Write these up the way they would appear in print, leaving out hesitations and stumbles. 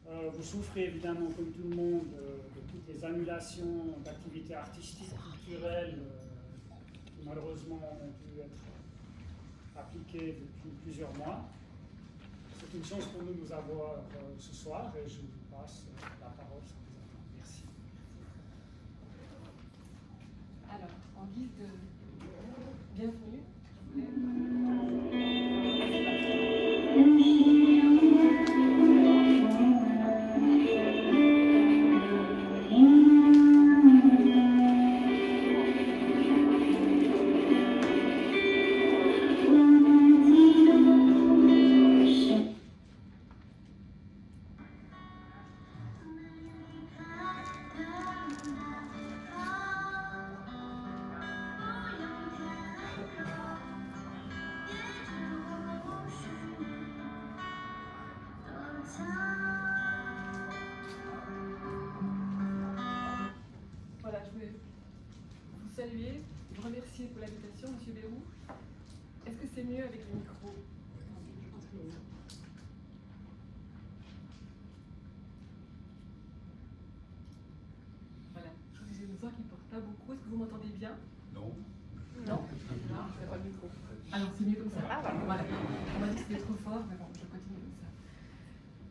Vous souffrez évidemment, comme tout le monde, de toutes les annulations d'activités artistiques, culturelles, qui malheureusement ont pu être appliquées depuis plusieurs mois. C'est une chance pour nous de vous avoir ce soir et je vous passe la parole sans plus attendre. Merci. Alors, en guise de bienvenue, voilà, je voulais vous saluer, vous remercier pour l'invitation, M. Bérou. Est-ce que c'est mieux avec le micro? Voilà, je vous disais une voix qui ne porte pas beaucoup. Est-ce que vous m'entendez bien? Non. Non? Non, je n'ai pas le micro. Alors, c'est mieux comme ça. Ah, voilà. On m'a dit que c'était trop fort, mais bon, je continue comme ça.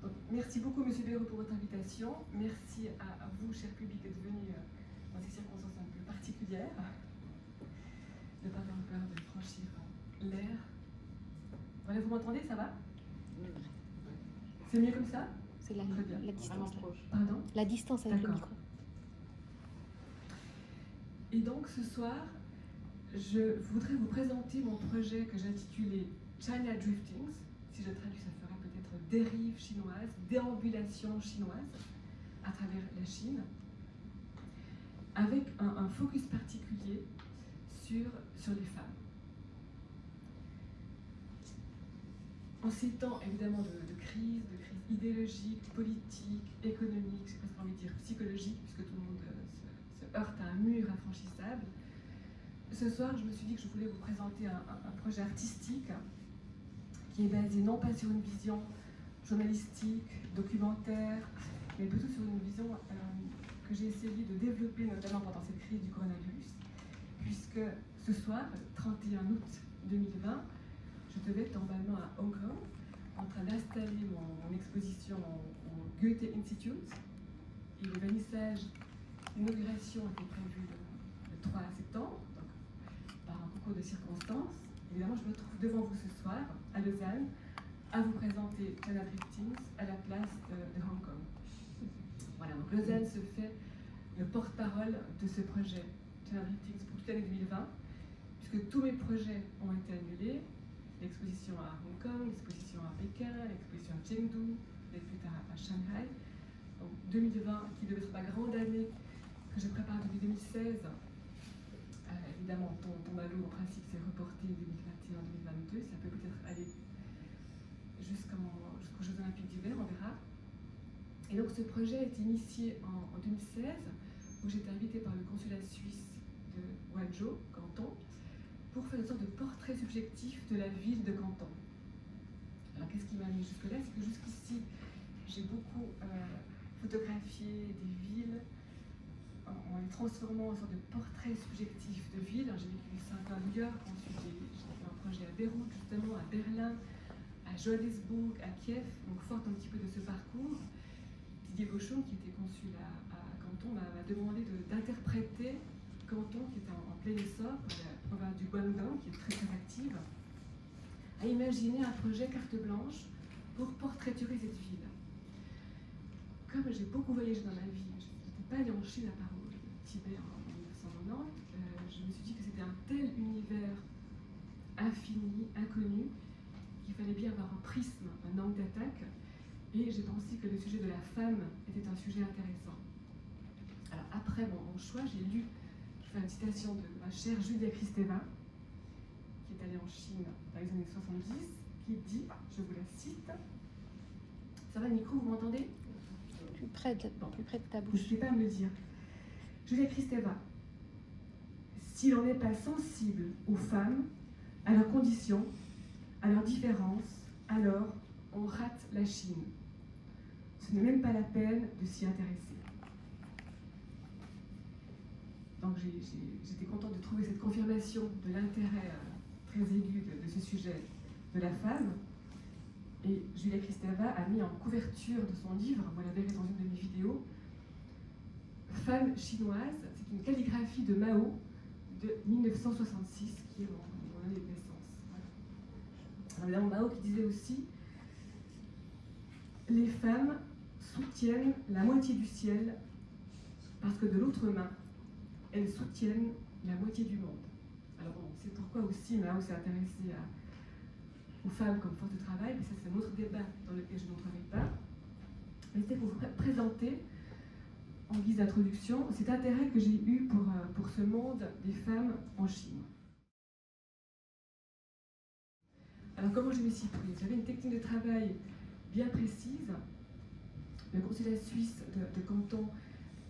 Donc, merci beaucoup, M. Bérou, pour votre invitation. Merci à vous, cher public, d'être venu dans ces circonstances un peu particulières. Ne pas avoir peur de franchir l'air. Voilà, vous m'entendez, ça va? C'est mieux comme ça? C'est la, Très bien. la distance. Là. Pardon? La distance avec le D'accord. micro. Et donc, ce soir, je voudrais vous présenter mon projet que j'ai intitulé China Driftings. Si je traduis, ça ferait peut-être dérive chinoise, déambulation chinoise à travers la Chine, avec un focus particulier sur les femmes. En ces temps évidemment de crise idéologique, politique, économique, j'ai presque envie de dire psychologique, puisque tout le monde se heurte à un mur infranchissable, ce soir je me suis dit que je voulais vous présenter un projet artistique qui est basé non pas sur une vision journalistique, documentaire, mais plutôt sur une vision que j'ai essayé de développer notamment pendant cette crise du coronavirus, puisque ce soir, 31 août 2020, je devais être normalement à Hong Kong, en train d'installer mon exposition au Goethe Institute, et le vernissage, l'inauguration était prévu le 3 septembre, donc par un concours de circonstances. Évidemment, je me trouve devant vous ce soir, à Lausanne, à vous présenter China Driftings à la place de Hong Kong. Voilà, donc Lausanne se fait le porte-parole de ce projet China Driftings pour toute l'année 2020, puisque tous mes projets ont été annulés. L'exposition à Hong Kong, l'exposition à Pékin, l'exposition à Chengdu, et plus tard à Shanghai. Donc 2020, qui devait être ma grande année que je prépare depuis 2016, évidemment, ton malo, en principe, c'est reporté 2021-2022. Ça peut peut-être aller jusqu'aux Jeux Olympiques d'hiver, on verra. Et donc, ce projet a été initié en 2016, où j'étais invitée par le consulat suisse de Guangzhou, Canton, pour faire une sorte de portrait subjectif de la ville de Canton. Alors, qu'est-ce qui m'a amené jusque-là? C'est que jusqu'ici, j'ai beaucoup photographié des villes en les transformant en sorte de portrait subjectif de ville. J'ai vécu 5 ans à New York, ensuite j'ai fait un projet à Beyrouth, justement, à Berlin, à Johannesburg, à Kiev, donc forte un petit peu de ce parcours. Didier Gauchon, qui était consul à Canton, m'a demandé d'interpréter Canton, qui est en plein essor, la province du Guangdong, qui est très très active, à imaginer un projet carte blanche pour portraiturer cette ville. Comme j'ai beaucoup voyagé dans ma vie, je n'étais pas allée en Chine à part au Tibet en 1990, je me suis dit que c'était un tel univers infini, inconnu, qu'il fallait bien avoir un prisme, un angle d'attaque, et j'ai pensé que le sujet de la femme était un sujet intéressant. Alors après mon choix, j'ai lu, je fais une citation de ma chère Julia Kristeva, qui est allée en Chine dans les années 70, qui dit, je vous la cite, ça va le micro, vous m'entendez? Plus près de ta bouche. Je ne sais pas me le dire. Julia Kristeva, si l'on n'est pas sensible aux femmes, à leurs conditions, à leurs différences, alors on rate la Chine. ce n'est même pas la peine de s'y intéresser. Donc j'étais contente de trouver cette confirmation de l'intérêt très aigu de ce sujet de la femme. Et Julia Kristeva a mis en couverture de son livre, vous la verrez dans une de mes vidéos, Femme chinoise, c'est une calligraphie de Mao de 1966, qui est mon année de naissance. Voilà. Alors, Mao qui disait aussi « Les femmes soutiennent la moitié du ciel parce que de l'autre main, elles soutiennent la moitié du monde. » Alors bon, c'est pourquoi aussi Mao s'est intéressé aux femmes comme force de travail, mais ça c'est un autre débat dans lequel je n'entrerai pas. Mais c'était pour vous présenter, en guise d'introduction, cet intérêt que j'ai eu pour ce monde des femmes en Chine. Alors comment je m'y suis prise? J'avais une technique de travail bien précise. Le consulat suisse de Canton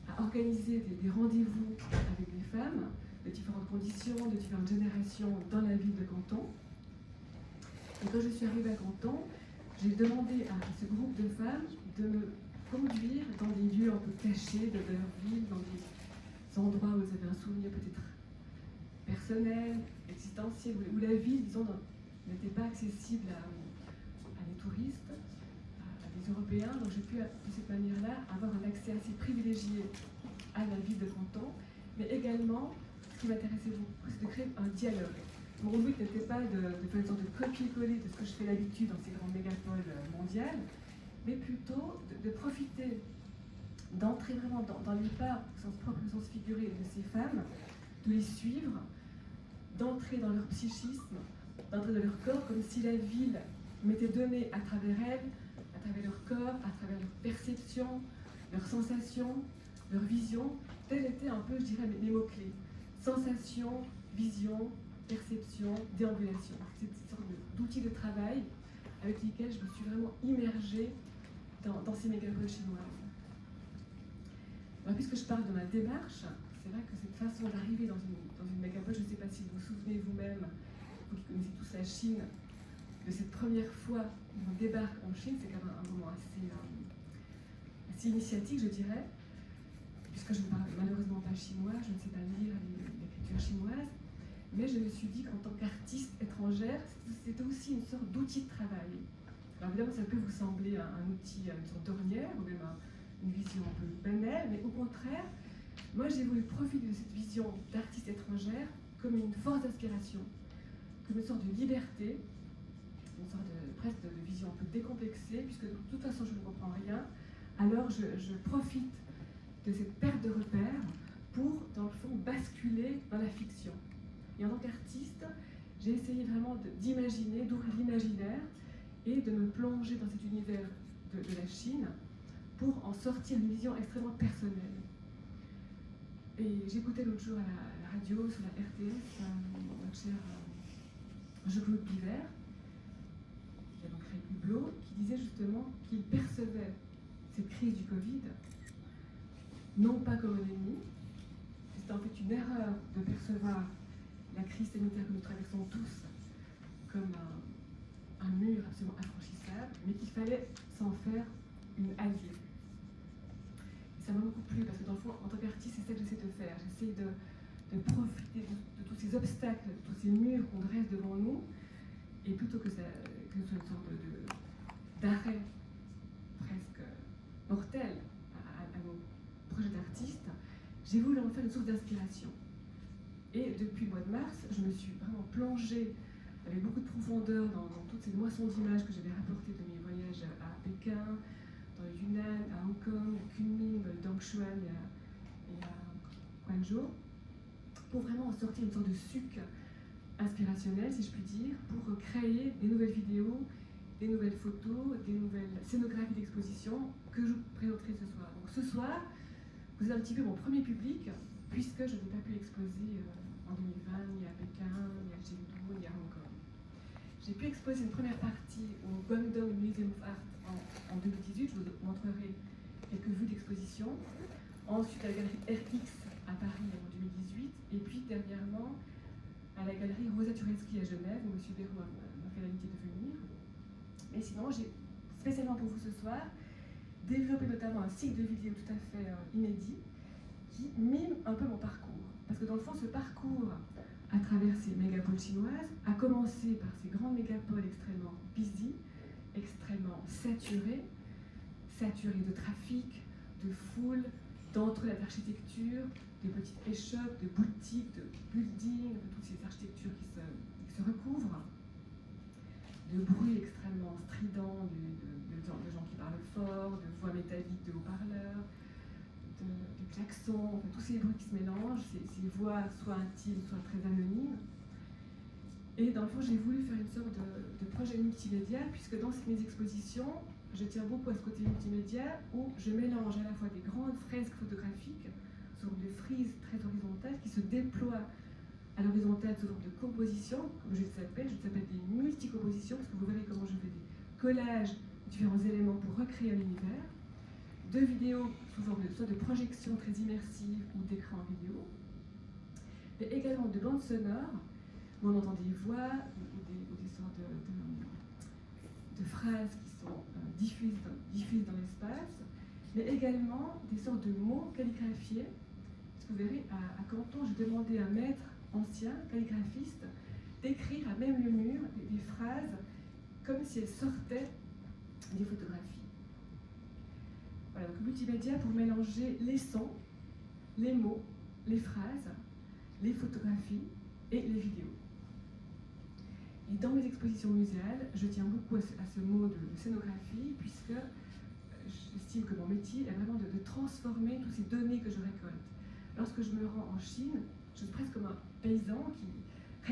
a organisé des rendez-vous avec les femmes de différentes conditions, de différentes générations dans la ville de Canton. Et quand je suis arrivée à Canton, j'ai demandé à ce groupe de femmes de me conduire dans des lieux un peu cachés de leur ville, dans des endroits où elles avaient un souvenir peut-être personnel, existentiel, où la ville, disons, n'était pas accessible à des touristes, à des Européens. Donc j'ai pu, de cette manière-là, avoir un accès assez privilégié à la ville de Canton, mais également, ce qui m'intéressait beaucoup, c'est de créer un dialogue. Mon but n'était pas de faire une sorte de copier-coller de ce que je fais d'habitude dans ces grandes mégapoles mondiales, mais plutôt de profiter, d'entrer vraiment dans les pas, au sens propre, au sens figuré, de ces femmes, de les suivre, d'entrer dans leur psychisme, d'entrer dans leur corps, comme si la ville m'était donnée à travers elles, à travers leur corps, à travers leur perception, leurs sensations, leur vision. Tels étaient un peu, je dirais, mes mots-clés. Sensation, vision, perception, déambulation. C'est une sorte d'outils de travail avec lesquels je me suis vraiment immergée dans ces mégapoles chinoises. Alors, puisque je parle de ma démarche, c'est vrai que cette façon d'arriver dans une mégapole, je ne sais pas si vous vous souvenez vous-même, vous qui connaissez tous la Chine, de cette première fois où on débarque en Chine, c'est quand même un moment assez initiatique, je dirais, puisque je ne parle malheureusement pas chinois, je ne sais pas lire l'écriture chinoise, mais je me suis dit qu'en tant qu'artiste étrangère, c'était aussi une sorte d'outil de travail. Alors évidemment, ça peut vous sembler un outil, une sorte d'ornière, ou même une vision un peu banale, mais au contraire, moi j'ai voulu profiter de cette vision d'artiste étrangère comme une force d'inspiration, comme une sorte de liberté, une sorte presque de vision un peu décomplexée, puisque de toute façon je ne comprends rien, alors je profite de cette perte de repères pour, dans le fond, basculer dans la fiction. Et en tant qu'artiste, j'ai essayé vraiment d'imaginer, d'ouvrir l'imaginaire et de me plonger dans cet univers de la Chine pour en sortir une vision extrêmement personnelle. Et j'écoutais l'autre jour à la radio, sur la RTS, notre cher Jean-Claude Biver, qui a donc créé Hublot, qui disait justement qu'il percevait cette crise du Covid non pas comme un ennemi, c'était en fait une erreur de percevoir la crise sanitaire que nous traversons tous comme un mur absolument infranchissable, mais qu'il fallait s'en faire une alliée. Et ça m'a beaucoup plu parce que dans le fond, en tant qu'artiste, c'est ça que j'essaie de faire. J'essaie de profiter de tous ces obstacles, de tous ces murs qu'on dresse devant nous, et plutôt que ce soit une sorte d'arrêt presque mortel à nos projets d'artistes, j'ai voulu en faire une source d'inspiration. Et depuis le mois de mars, je me suis vraiment plongée avec beaucoup de profondeur dans toutes ces moissons d'images que j'avais rapportées de mes voyages à Pékin, dans le Yunnan, à Hong Kong, à Kunming, dans le Dongshuan et à Guangzhou, pour vraiment en sortir une sorte de suc inspirationnel, si je puis dire, pour créer des nouvelles vidéos, des nouvelles photos, des nouvelles scénographies d'exposition que je vous présenterai ce soir. Donc ce soir, vous êtes un petit peu mon premier public, puisque je n'ai pas pu exposer en 2020, ni à Pékin, ni à Chengdu, ni à Hong Kong. J'ai pu exposer une première partie au Guangdong Museum of Art en 2018, je vous montrerai quelques vues d'exposition. Ensuite à la galerie RX à Paris en 2018, et puis dernièrement à la galerie Rosa Turensky à Genève, où M. Béraud m'a fait l'amitié de venir. Mais sinon, j'ai spécialement pour vous ce soir développé notamment un cycle de vidéos tout à fait inédit qui mime un peu mon parcours. Parce que dans le fond, ce parcours à travers ces mégapoles chinoises a commencé par ces grandes mégapoles extrêmement busy, extrêmement saturées de trafic, de foule, d'entrelacs d'architecture, de petites échoppes, de boutiques, de buildings, de toutes ces architectures qui se recouvrent, de bruits extrêmement stridents, de gens qui parlent fort, de voix métalliques de haut-parleurs, de klaxons, enfin, tous ces bruits qui se mélangent, ces voix soit intimes, soit très anonymes. Et dans le fond, j'ai voulu faire une sorte de projet multimédia, puisque dans mes expositions, je tiens beaucoup à ce côté multimédia où je mélange à la fois des grandes fresques photographiques sous forme de frises très horizontales qui se déploient à l'horizontale sous forme de composition, comme je les appelle des multicompositions, parce que vous verrez comment je fais des collages de différents éléments pour recréer un univers, de vidéos sous forme soit de projection très immersive ou d'écran vidéo, mais également de bandes sonores où on entend des voix ou des sortes de phrases qui sont diffuses dans l'espace, mais également des sortes de mots calligraphiés. Parce que vous verrez, à Canton, j'ai demandé à un maître ancien, calligraphiste, d'écrire à même le mur des phrases comme si elles sortaient des photographies. Voilà, donc multimédia pour mélanger les sons, les mots, les phrases, les photographies et les vidéos. Et dans mes expositions muséales, je tiens beaucoup à ce mot de scénographie, puisque j'estime que mon métier est vraiment de transformer toutes ces données que je récolte. Lorsque je me rends en Chine, je suis presque comme un paysan qui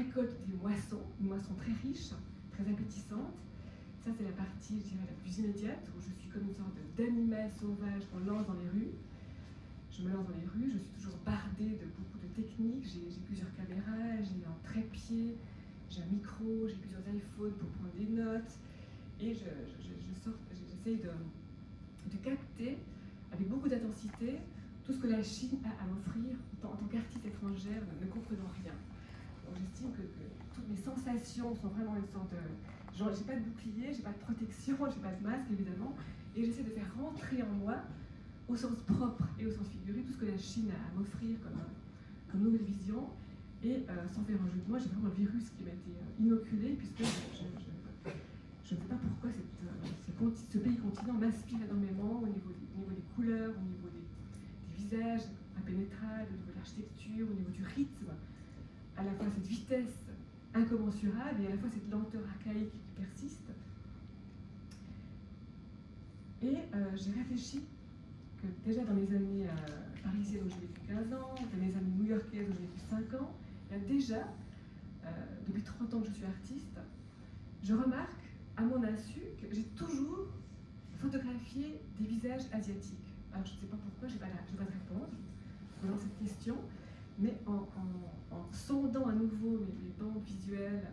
récolte des moissons, une moisson très riche, très appétissante. Ça, c'est la partie, je dirais, la plus immédiate, où je suis comme une sorte d'animal sauvage qu'on lance dans les rues. Je me lance dans les rues, je suis toujours bardée de beaucoup de techniques. J'ai plusieurs caméras, j'ai un trépied, j'ai un micro, j'ai plusieurs iPhones pour prendre des notes. Et j'essaye de capter avec beaucoup d'intensité tout ce que la Chine a à m'offrir en tant qu'artiste étrangère, ne comprenant rien. Donc j'estime que toutes mes sensations sont vraiment une sorte de... J'ai pas de bouclier, j'ai pas de protection, j'ai pas de masque évidemment, et j'essaie de faire rentrer en moi, au sens propre et au sens figuré, tout ce que la Chine a à m'offrir comme nouvelle vision, et sans faire un jeu de moi, j'ai vraiment le virus qui m'a été inoculé, puisque je ne sais pas pourquoi ce pays continent m'inspire énormément au niveau des couleurs, au niveau des visages impénétrables, au niveau de l'architecture, au niveau du rythme, à la fois cette vitesse incommensurable et à la fois cette lenteur archaïque qui persiste. Et j'ai réfléchi que déjà dans les années parisiennes où j'ai vécu 15 ans, dans les années new-yorkaises où j'ai vécu 5 ans, il y a déjà, depuis 30 ans que je suis artiste, je remarque à mon insu que j'ai toujours photographié des visages asiatiques. Alors je ne sais pas pourquoi, je n'ai pas de réponse dans cette question, mais en sondant à nouveau mes bandes visuelles,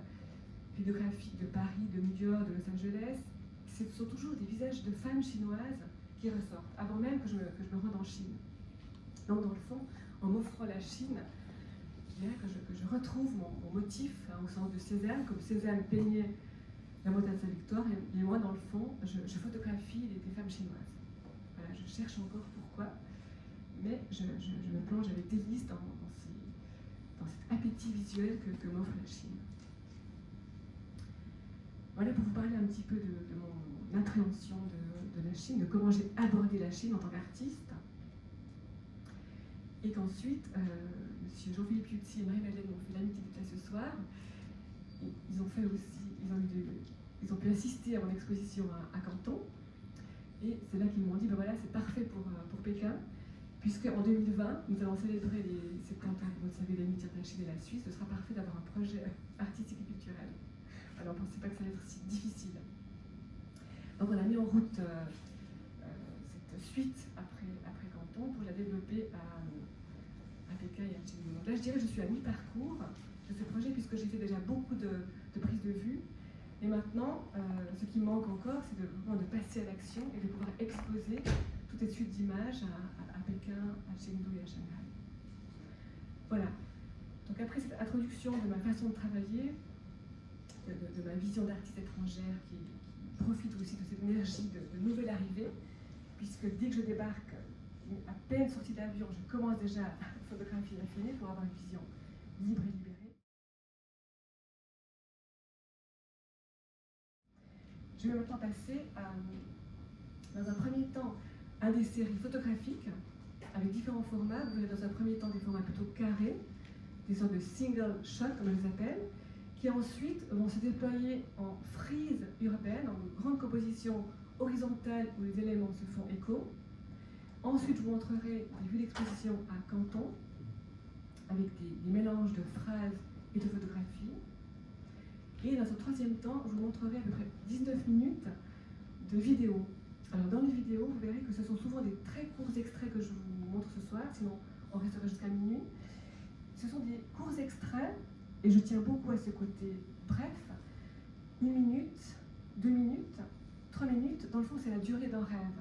photographiques de Paris, de New York, de Los Angeles, ce sont toujours des visages de femmes chinoises qui ressortent, avant même que je me rende en Chine. Donc dans le fond, en m'offrant la Chine, je dirais que je retrouve mon motif au sens de Cézanne, comme Cézanne peignait la montagne Saint-Victor, et moi dans le fond, je photographie des femmes chinoises. Voilà, je cherche encore pourquoi, mais je me plonge avec délice dans cet appétit visuel que m'offre la Chine. Voilà pour vous parler un petit peu de mon appréhension de la Chine, de comment j'ai abordé la Chine en tant qu'artiste. Et qu'ensuite, M. Jean-Philippe Yutzi et Marie-Madeleine m'ont fait l'amitié d'être là ce soir. Ils ont pu assister à mon exposition à Canton. Et c'est là qu'ils m'ont dit, ben voilà, c'est parfait pour Pékin, puisque en 2020, nous allons célébrer les 70 ans, vous le savez, l'amitié entre la Chine et la Suisse. Ce sera parfait d'avoir un projet artistique et culturel. Alors, on ne pensait pas que ça allait être si difficile. Donc, on a mis en route cette suite après Canton pour la développer à Pékin et à Chengdu. Donc là, je dirais que je suis à mi-parcours de ce projet, puisque j'ai fait déjà beaucoup de prises de vue. Et maintenant, ce qui manque encore, c'est vraiment de passer à l'action et de pouvoir exposer toute cette suite d'images à Pékin, à Chengdu et à Shanghai. Voilà. Donc après cette introduction de ma façon de travailler, de ma vision d'artiste étrangère qui profite aussi de cette énergie de nouvelle arrivée, puisque dès que je débarque, à peine sortie d'avion, je commence déjà à photographier et à filmer pour avoir une vision libre et libérée. Je vais maintenant passer dans un premier temps à des séries photographiques avec différents formats. Vous verrez dans un premier temps des formats plutôt carrés, des sortes de single shot comme on les appelle, qui ensuite vont se déployer en frise urbaine, en une grande composition horizontale où les éléments se font écho. Ensuite, je vous montrerai des vues d'exposition à Canton, avec des mélanges de phrases et de photographies. Et dans un troisième temps, je vous montrerai à peu près 19 minutes de vidéos. Alors dans les vidéos, vous verrez que ce sont souvent des très courts extraits que je vous montre ce soir, sinon on restera jusqu'à minuit. Ce sont des courts extraits, et je tiens beaucoup à ce côté bref, 1 minute, 2 minutes, 3 minutes, dans le fond c'est la durée d'un rêve.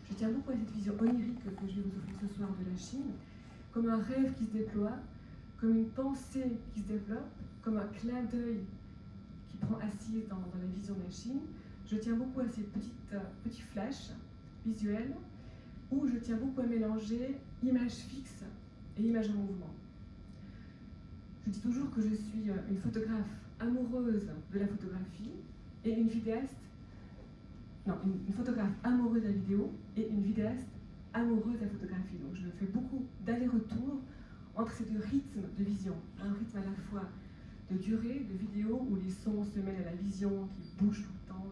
Je tiens beaucoup à cette vision onirique que je vais vous offrir ce soir de la Chine, comme un rêve qui se déploie, comme une pensée qui se développe, comme un clin d'œil qui prend assise dans la vision de la Chine. Je tiens beaucoup à ces petits flashs visuels, où je tiens beaucoup à mélanger images fixes et images en mouvement. Je dis toujours que je suis une photographe amoureuse de la photographie et une vidéaste, non, une photographe amoureuse de la vidéo et une vidéaste amoureuse de la photographie. Donc je fais beaucoup d'allers-retours entre ces deux rythmes de vision. Un rythme à la fois de durée, de vidéo, où les sons se mêlent à la vision, qui bouge tout le temps,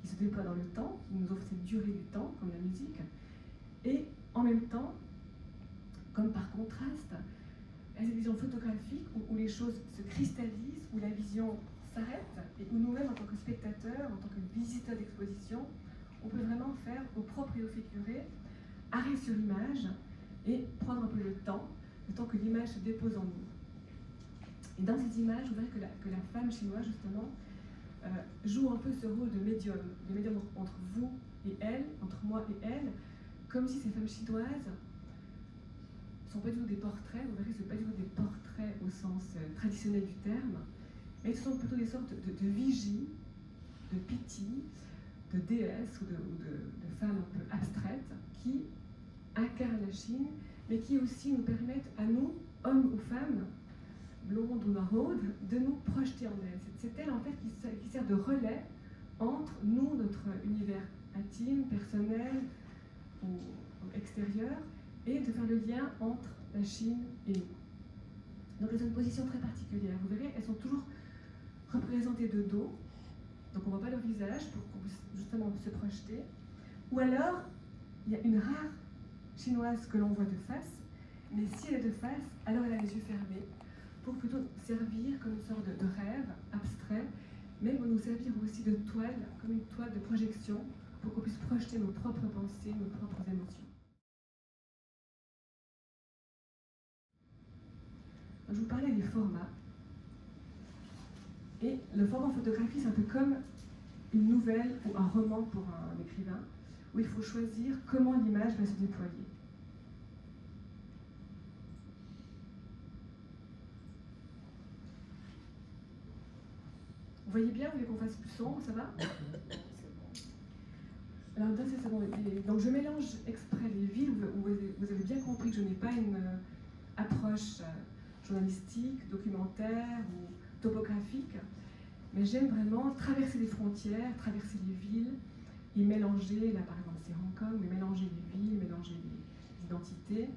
qui se déploie dans le temps, qui nous offre cette durée du temps, comme la musique. Et en même temps, comme par contraste, à cette vision photographique où les choses se cristallisent, où la vision s'arrête, et où nous-mêmes, en tant que spectateurs, en tant que visiteurs d'exposition, on peut vraiment faire au propre et au figuré, arrêt sur l'image, et prendre un peu le temps que l'image se dépose en nous. Et dans ces images, vous verrez que la femme chinoise, justement, joue un peu ce rôle de médium entre vous et elle, entre moi et elle, comme si ces femmes chinoises ne sont pas du tout des portraits, vous verrez, ce ne sont pas du tout des portraits au sens traditionnel du terme, mais ce sont plutôt des sortes de vigies, de piti, de déesses ou de femmes un peu abstraites qui incarnent la Chine, mais qui aussi nous permettent à nous, hommes ou femmes, blondes ou maraudes, de nous projeter en elles. C'est elle en fait qui sert de relais entre nous, notre univers intime, personnel ou extérieur, et de faire le lien entre la Chine et nous. Donc elles ont une position très particulière. Vous verrez, elles sont toujours représentées de dos, donc on ne voit pas leur visage pour qu'on puisse justement se projeter. Ou alors, il y a une rare chinoise que l'on voit de face, mais si elle est de face, alors elle a les yeux fermés, pour plutôt servir comme une sorte de rêve abstrait, mais pour nous servir aussi de toile, comme une toile de projection, pour qu'on puisse projeter nos propres pensées, nos propres émotions. Je vous parlais des formats. Et le format photographie, c'est un peu comme une nouvelle ou un roman pour un écrivain, où il faut choisir comment l'image va se déployer. Vous voyez bien, vous voulez qu'on fasse plus sombre, ça va? Alors, donc je mélange exprès les villes, vous avez bien compris que je n'ai pas une approche journalistique, documentaire ou topographique, mais j'aime vraiment traverser les frontières, traverser les villes et mélanger, là par exemple c'est Hong Kong, mais mélanger les villes, mélanger les identités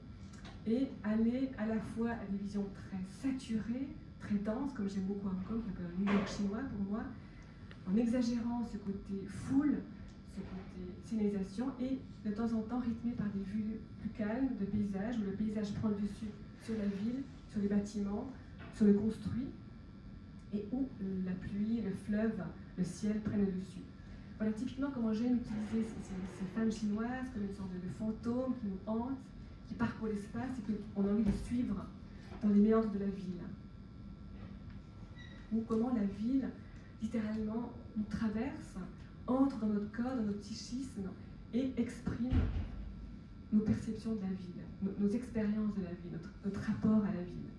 et aller à la fois à des visions très saturées, très denses, comme j'aime beaucoup Hong Kong, qui est un peu un New York chinois pour moi, en exagérant ce côté foule, ce côté cinélisation et de temps en temps rythmé par des vues plus calmes de paysages où le paysage prend le dessus sur la ville, sur les bâtiments, sur le construit et où la pluie, le fleuve, le ciel prennent le dessus. Voilà typiquement comment j'aime utiliser ces femmes chinoises comme une sorte de fantômes qui nous hantent, qui parcourent l'espace et qu'on a envie de suivre dans les méandres de la ville. Ou comment la ville, littéralement, nous traverse, entre dans notre corps, dans notre psychisme et exprime nos perceptions de la ville, nos expériences de la vie, notre rapport à la ville.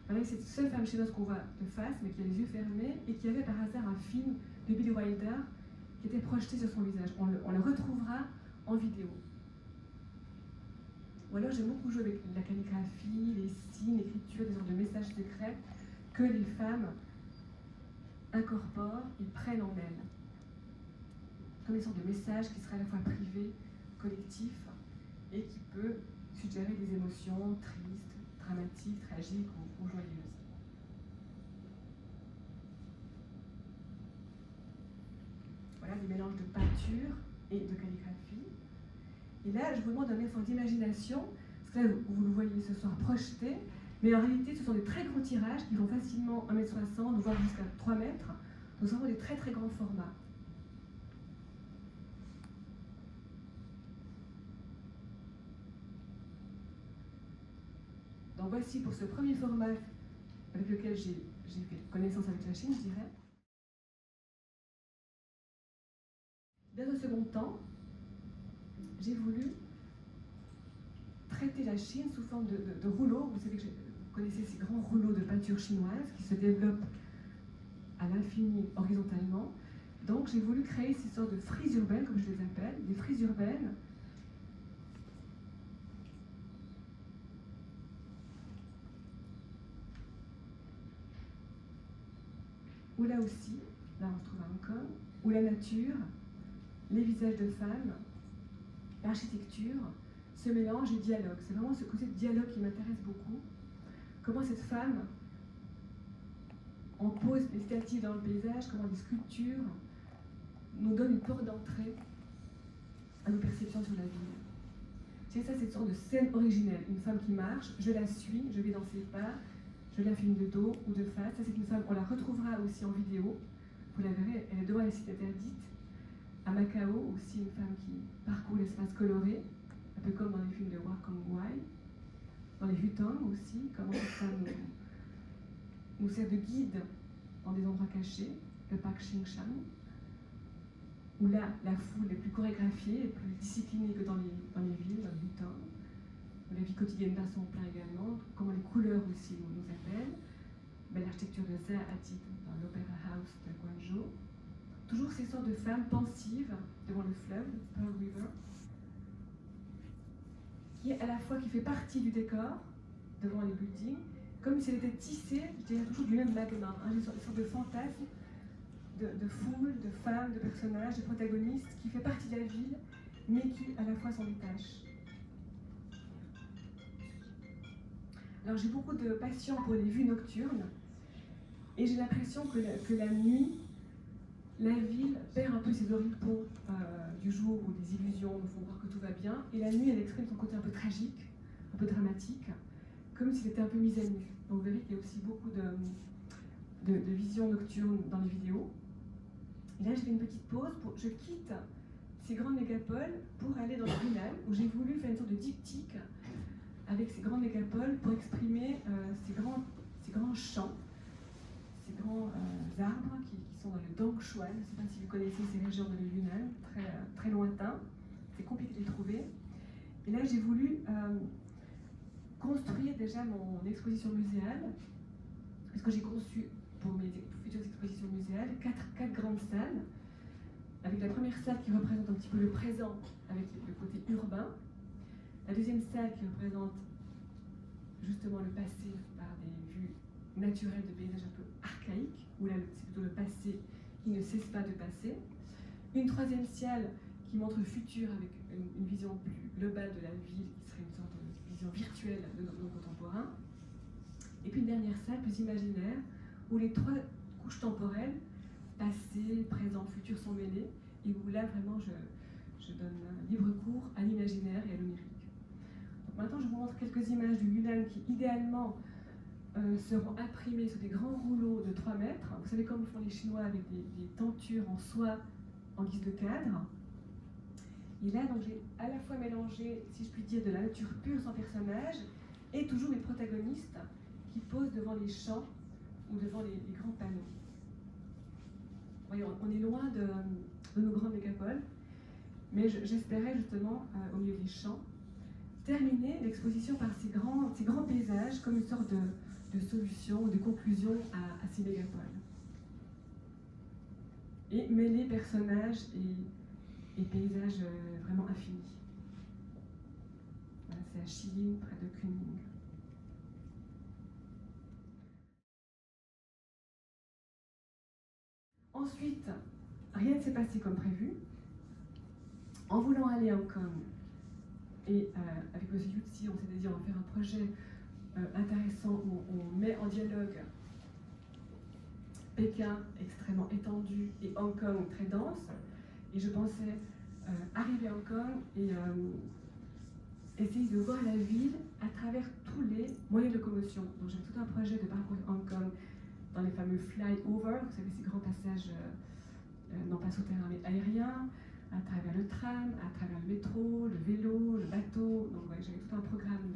Voilà, c'est cette seule femme chinoise qu'on voit de face, mais qui a les yeux fermés, et qui avait par hasard un film de Billy Wilder, qui qui était projeté sur son visage. On le retrouvera en vidéo. Ou alors j'aime beaucoup jouer avec la calligraphie, les signes, l'écriture, des sortes de messages secrets que les femmes incorporent et prennent en elles. Comme des sortes de messages qui seraient à la fois privés, collectifs, et qui peut suggérer des émotions tristes, dramatiques, tragiques ou joyeuses. Voilà, des mélanges de peinture et de calligraphie. Et là, je vous demande un effort d'imagination, parce que là, vous le voyez ce soir projeté, mais en réalité, ce sont des très grands tirages qui vont facilement 1,60 m, voire jusqu'à 3 mètres. Nous avons des très très grands formats. Donc voici pour ce premier format avec lequel j'ai fait connaissance avec la Chine, je dirais. Dans un second temps, j'ai voulu traiter la Chine sous forme de rouleaux. Vous savez que vous connaissez ces grands rouleaux de peinture chinoise qui se développent à l'infini horizontalement. Donc j'ai voulu créer ces sortes de frises urbaines, comme je les appelle, des frises urbaines où là aussi, là on se trouve à Hong Kong, où la nature, les visages de femmes, l'architecture se mélangent et dialoguent. C'est vraiment ce côté de dialogue qui m'intéresse beaucoup. Comment cette femme, en pose méditative dans le paysage, comment des sculptures nous donnent une porte d'entrée à nos perceptions sur la ville. C'est ça, cette sorte de scène originelle. Une femme qui marche, je la suis, je vais dans ses pas, je la filme de dos ou de face. Ça, c'est une femme, on la retrouvera aussi en vidéo. Vous la verrez, elle est devant la cité interdite. À Macao, aussi une femme qui parcourt l'espace coloré, un peu comme dans les films de Wong Kar-wai. Dans les Hutong aussi, comment cette femme nous sert de guide dans des endroits cachés, le parc Xingshan, où là, la foule est plus chorégraphiée et plus disciplinée que dans les villes, dans les Hutong, où la vie quotidienne bat son plein également, comment les couleurs aussi nous appellent, mais l'architecture de Zaha Hadid dans l'Opera House de Guangzhou. Toujours ces sortes de femmes pensives devant le fleuve, Pearl River, qui à la fois qui fait partie du décor, devant les buildings, comme si elle était tissée, je dirais toujours du même magma, une sorte de fantasme, de foule, de femmes, de personnages, de protagonistes, qui fait partie de la ville, mais qui à la fois s'en détache. Alors j'ai beaucoup de passion pour les vues nocturnes, et j'ai l'impression que la nuit, la ville perd un peu ses oripeaux du jour où les illusions nous font croire que tout va bien, et la nuit elle exprime son côté un peu tragique, un peu dramatique, comme s'il était un peu mis à nu. Donc vous verrez qu'il y a aussi beaucoup de visions nocturnes dans les vidéos. Et là je fais une petite pause, je quitte ces grandes mégapoles pour aller dans le Yunnan, où j'ai voulu faire une sorte de diptyque avec ces grandes mégapoles pour exprimer ces grands champs, ces grands arbres qui sont dans le Dongshuan. Je ne sais pas si vous connaissez ces régions de Yunnan, très, très lointains. C'est compliqué de les trouver. Et là, j'ai voulu construire déjà mon exposition muséale, parce que j'ai conçu pour mes futures expositions muséales quatre grandes salles, avec la première salle qui représente un petit peu le présent, avec le côté urbain. La deuxième salle qui représente justement le passé par des vues naturelles de paysages un peu archaïques, où là c'est plutôt le passé qui ne cesse pas de passer. Une troisième salle qui montre le futur avec une vision plus globale de la ville, qui serait une sorte de vision virtuelle de nos contemporains. Et puis une dernière salle plus imaginaire, où les trois couches temporelles, passé, présent, futur, sont mêlées, et où là vraiment je donne un libre cours à l'imaginaire et à l'onirique. Donc maintenant je vous montre quelques images du Yunnan qui idéalement seront imprimées sur des grands rouleaux de 3 mètres. Vous savez comme font les Chinois avec des tentures en soie en guise de cadre. Et là donc j'ai à la fois mélangé, si je puis dire, de la nature pure sans personnage et toujours les protagonistes qui posent devant les champs ou devant les grands panneaux. Voyez, on est loin de nos grandes mégapoles, mais j'espérais justement, au milieu des champs, terminer l'exposition par ces grands paysages comme une sorte de solution, de conclusion à ces mégapoles. et mêler personnages et paysages vraiment infinis. Voilà, c'est à Shilin, près de Kunming. Ensuite, rien ne s'est passé comme prévu. En voulant aller à Hong Kong, et avec M. Yutsi, on s'est dit on va faire un projet intéressant où on met en dialogue Pékin extrêmement étendu et Hong Kong très dense. Et je pensais arriver à Hong Kong et essayer de voir la ville à travers tous les moyens de locomotion. Donc j'ai tout un projet de parcourir Hong Kong dans les fameux fly-over, vous savez, ces grands passages, non pas souterrains mais aériens, à travers le tram, à travers le métro, le vélo, le bateau. Donc ouais, j'avais tout un programme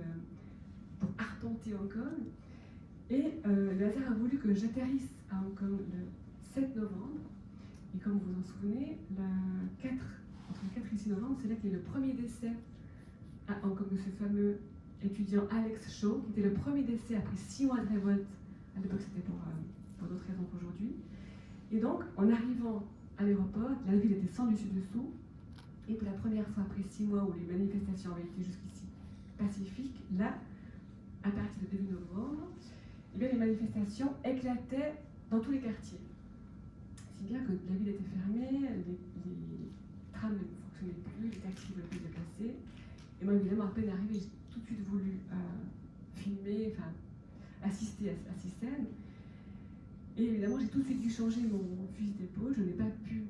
pour arpenter Hong Kong. Et le hasard a voulu que j'atterrisse à Hong Kong le 7 novembre. Et comme vous vous en souvenez, entre le 4 et le 6 novembre, c'est là qu'il y a eu le premier décès à Hong Kong de ce fameux étudiant Alex Shaw, qui était le premier décès après 6 mois de révolte. À l'époque, c'était pour d'autres raisons qu'aujourd'hui. Et donc, en arrivant à l'aéroport, la ville était sans dessus-dessous. Et pour la première fois après 6 mois où les manifestations avaient été jusqu'ici pacifiques, là, à partir de début novembre, eh bien, les manifestations éclataient dans tous les quartiers. Si bien que la ville était fermée, les trams ne fonctionnaient plus, les taxis ne pouvaient plus se déplacer. Et moi, évidemment, à peine arrivée, j'ai tout de suite voulu filmer, enfin, assister à ces scènes. Et évidemment, j'ai tout de suite dû changer mon fusil d'épaule. Je n'ai pas pu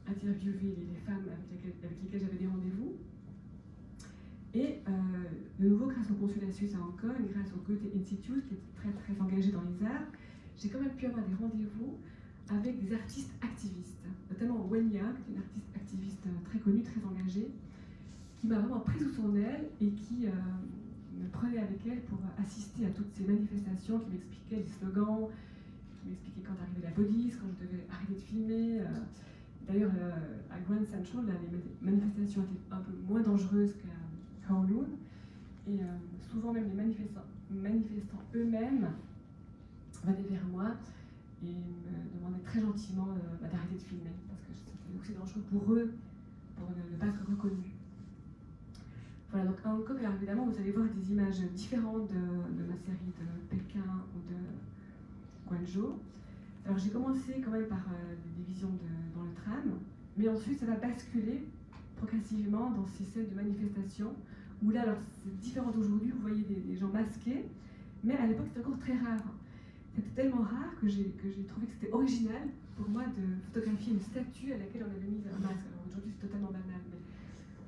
interviewer les femmes avec lesquelles j'avais des rendez-vous. Et de nouveau, grâce au consulat suisse à Hong Kong, grâce au Goethe Institute, qui est très très engagé dans les arts, j'ai quand même pu avoir des rendez-vous avec des artistes activistes, notamment Wen Ya, qui est une artiste activiste très connue, très engagée, qui m'a vraiment pris sous son aile et qui me prenait avec elle pour assister à toutes ces manifestations, qui m'expliquait les slogans, qui m'expliquait quand arrivait la police, quand je devais arrêter de filmer. D'ailleurs, à Grand Central, là, les manifestations étaient un peu moins dangereuses qu'à Kowloon. Et souvent même les manifestants eux-mêmes venaient vers moi et me demandaient très gentiment d'arrêter de filmer, parce que c'était aussi dangereux pour eux, pour ne pas être reconnus. Voilà, donc à Hong Kong, alors évidemment, vous allez voir des images différentes de ma série de Pékin ou de Guangzhou. Alors j'ai commencé quand même par des visions dans le tram, mais ensuite ça va basculer progressivement dans ces scènes de manifestation, où là, alors c'est différent d'aujourd'hui, vous voyez des gens masqués, mais à l'époque c'était encore très rare. C'était tellement rare que j'ai trouvé que c'était original pour moi de photographier une statue à laquelle on avait mis un masque. Alors aujourd'hui c'est totalement banal, mais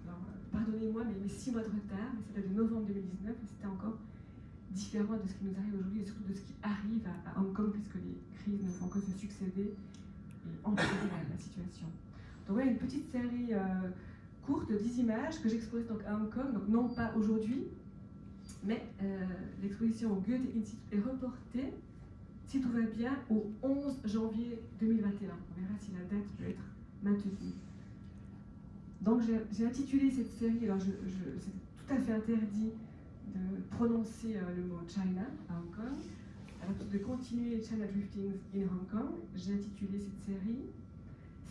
alors, pardonnez-moi, mais 6 mois de retard, mais ça date de novembre 2019, et c'était encore différent de ce qui nous arrive aujourd'hui et surtout de ce qui arrive à Hong Kong, puisque les crises ne font que se succéder et empirer la situation. Donc voilà une petite série courte de 10 images que j'expose donc à Hong Kong, donc non pas aujourd'hui, mais l'exposition au Goethe Institute est reportée, si tout va bien, au 11 janvier 2021. On verra si la date peut être maintenue. Donc j'ai intitulé cette série, alors c'est tout à fait interdit de prononcer le mot China à Hong Kong. Alors de continuer China Drifting in Hong Kong, j'ai intitulé cette série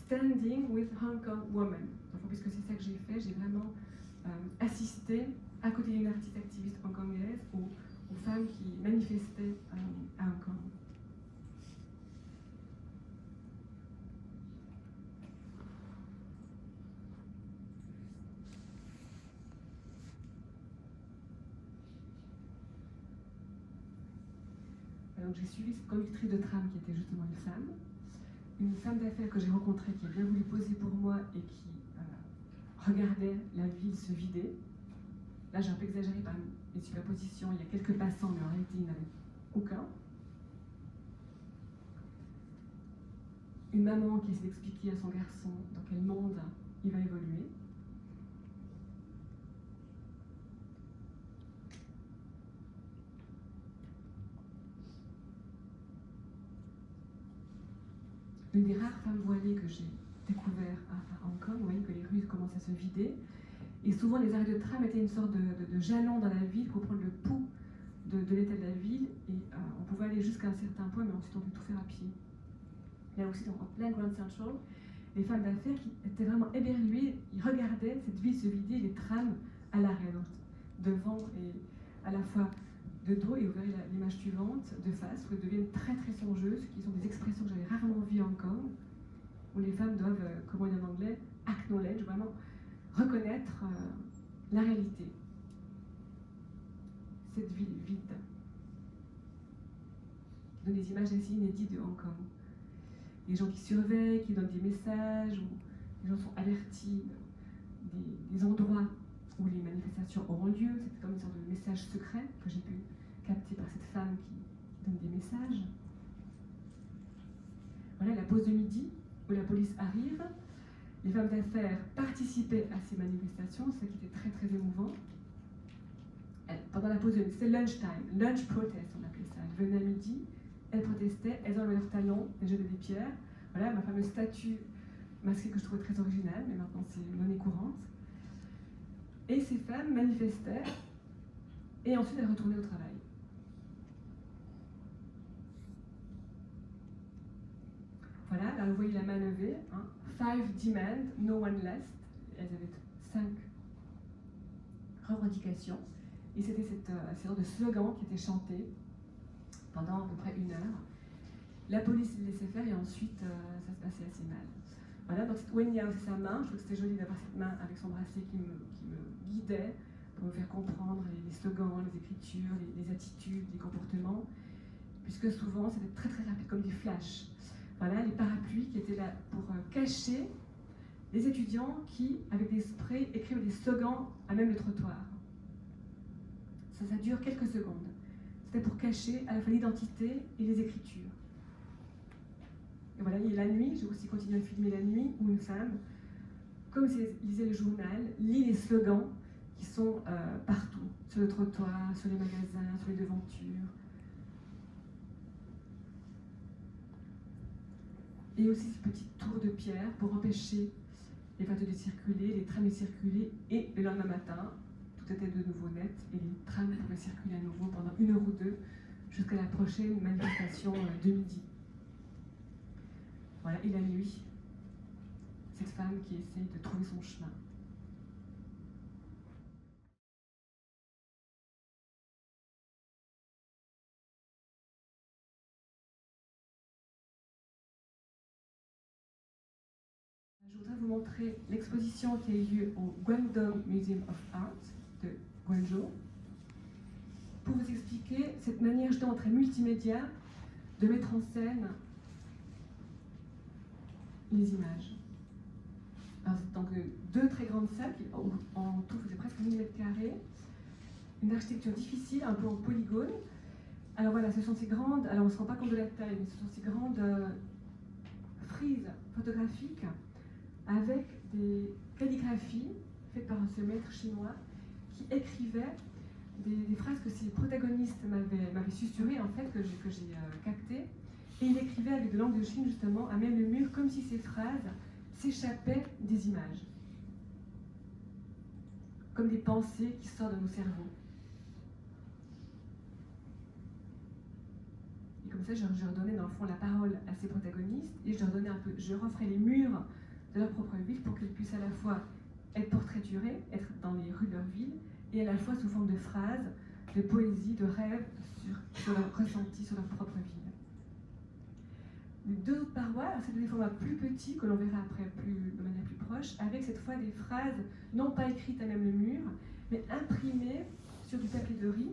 Standing with Hong Kong Women. Donc, puisque c'est ça que j'ai fait, j'ai vraiment assisté à côté d'une artiste activiste hongkongaise aux femmes qui manifestaient à Hong Kong. Donc j'ai suivi cette conductrice de tram qui était justement une femme d'affaires que j'ai rencontrée, qui a bien voulu poser pour moi et qui regardait la ville se vider. Là j'ai un peu exagéré par mes superpositions, il y a quelques passants, mais en réalité il n'y en avait aucun. Une maman qui essaie d'expliquer à son garçon dans quel monde il va évoluer. Une des rares femmes voilées que j'ai découvert à Hong Kong. Vous voyez que les rues commencent à se vider. Et souvent, les arrêts de tram étaient une sorte de jalon dans la ville pour prendre le pouls de l'état de la ville. Et on pouvait aller jusqu'à un certain point, mais ensuite on peut tout faire à pied. Là aussi, donc, en plein Grand Central. les femmes d'affaires qui étaient vraiment éberluées, ils regardaient cette ville se vider, les trams à l'arrière, donc devant et à la fois de dos, et vous verrez l'image suivante, de face, où elles deviennent très très songeuses, qui sont des expressions que j'avais rarement vues encore, où les femmes doivent, comme on dit en anglais, acknowledge, vraiment reconnaître la réalité. Cette ville vide. Donne des images assez inédites de Hong Kong. Des gens qui surveillent, qui donnent des messages, où les gens sont avertis des endroits où les manifestations auront lieu. C'est comme une sorte de message secret que j'ai pu capter par cette femme qui donne des messages. Voilà la pause de midi où la police arrive. Les femmes d'affaires participaient à ces manifestations, ce qui était très très émouvant. Pendant la pause de midi, c'était lunchtime, lunch protest on appelait ça. Elles venaient à midi, elles protestaient, elles enlevaient leurs talons, elles jetaient des pierres. Voilà ma fameuse statue masquée que je trouvais très originale, mais maintenant c'est monnaie courante. Et ces femmes manifestaient, et ensuite elles retournaient au travail. Voilà, là vous voyez la main levée, hein. 5 demand, no one left. Elles avaient 5 revendications. Et c'était cette sorte de slogan qui était chanté pendant à peu près 1 heure. La police les laissait faire et ensuite ça se passait assez mal. Voilà, donc Wendy a aussi sa main. Je trouve que c'était joli d'avoir cette main avec son bracelet qui me guidait pour me faire comprendre les slogans, les écritures, les attitudes, les comportements, puisque souvent c'était très très rapide, comme des flashs. Voilà, les parapluies qui étaient là pour cacher les étudiants qui, avec des sprays, écrivent des slogans à même le trottoir. Ça dure quelques secondes. C'était pour cacher à la fois l'identité et les écritures. Et voilà, il y a la nuit, j'ai aussi continué à filmer la nuit, où une femme, comme si elle lisait le journal, lit les slogans qui sont partout, sur le trottoir, sur les magasins, sur les devantures. Et aussi ces petites tours de pierre pour empêcher les voitures de circuler, les trams de circuler, et le lendemain matin, tout était de nouveau net, et les trams pouvaient circuler à nouveau pendant 1 heure ou 2, jusqu'à la prochaine manifestation de midi. Voilà, et la nuit, cette femme qui essaye de trouver son chemin. Je voudrais vous montrer l'exposition qui a eu lieu au Guangdong Museum of Art de Guangzhou pour vous expliquer cette manière justement très multimédia de mettre en scène les images. Alors, c'est donc 2 très grandes salles qui en tout faisaient presque 1000 mètres carrés, une architecture difficile, un peu en polygone. Alors voilà, ce sont ces grandes, alors on ne se rend pas compte de la taille, mais ce sont ces grandes frises photographiques avec des calligraphies faites par ce maître chinois qui écrivait des phrases que ces protagonistes m'avaient susurrées, en fait, que j'ai captées. Et il écrivait avec de l'encre de Chine, justement, à même le mur, comme si ces phrases s'échappaient des images. Comme des pensées qui sortent de nos cerveaux. Et comme ça, je redonnais dans le fond la parole à ces protagonistes, et je referais les murs de leur propre ville pour qu'ils puissent à la fois être portraiturés, être dans les rues de leur ville, et à la fois sous forme de phrases, de poésie, de rêves sur leur ressenti, sur leur propre ville. Les 2 autres parois, c'est des formats plus petits, que l'on verra après de manière plus proche, avec cette fois des phrases non pas écrites à même le mur, mais imprimées sur du papier de riz.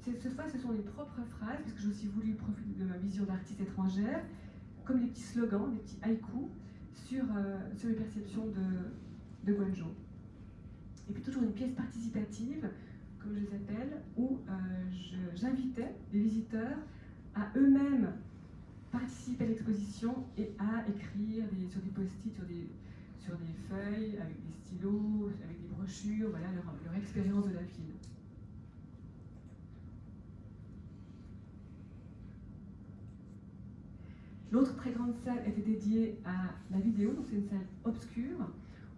Cette fois, ce sont les propres phrases, puisque j'ai aussi voulu profiter de ma vision d'artiste étrangère, comme des petits slogans, des petits haïkus, sur les perceptions de Guangzhou. Et puis toujours une pièce participative, comme je les appelle, où j'invitais les visiteurs à eux-mêmes participer à l'exposition et à écrire sur des post-it, sur des feuilles, avec des stylos, avec des brochures, voilà leur expérience de la ville. L'autre très grande salle était dédiée à la vidéo, donc c'est une salle obscure,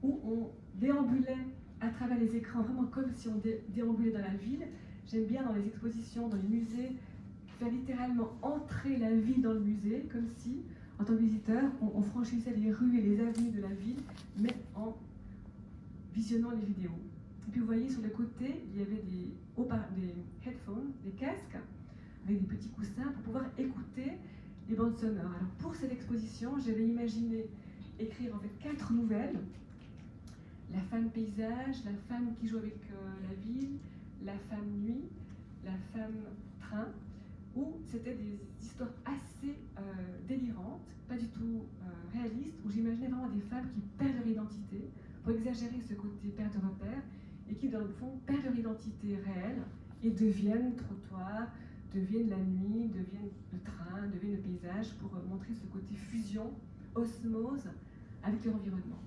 où on déambulait à travers les écrans, vraiment comme si on déambulait dans la ville. J'aime bien dans les expositions, dans les musées, faire littéralement entrer la vie dans le musée, comme si en tant que visiteur, on franchissait les rues et les avenues de la ville, mais en visionnant les vidéos. Et puis vous voyez sur le côté, il y avait des headphones, des casques, avec des petits coussins pour pouvoir écouter les bandes sonores. Alors pour cette exposition, j'avais imaginé écrire en fait 4 nouvelles. La femme paysage, la femme qui joue avec la ville, la femme nuit, la femme train, où c'était des histoires assez délirantes, pas du tout réalistes, où j'imaginais vraiment des femmes qui perdent leur identité, pour exagérer ce côté perte de repère, et qui dans le fond perdent leur identité réelle et deviennent trottoir, deviennent la nuit, deviennent le train, deviennent le paysage, pour montrer ce côté fusion, osmose avec leur environnement.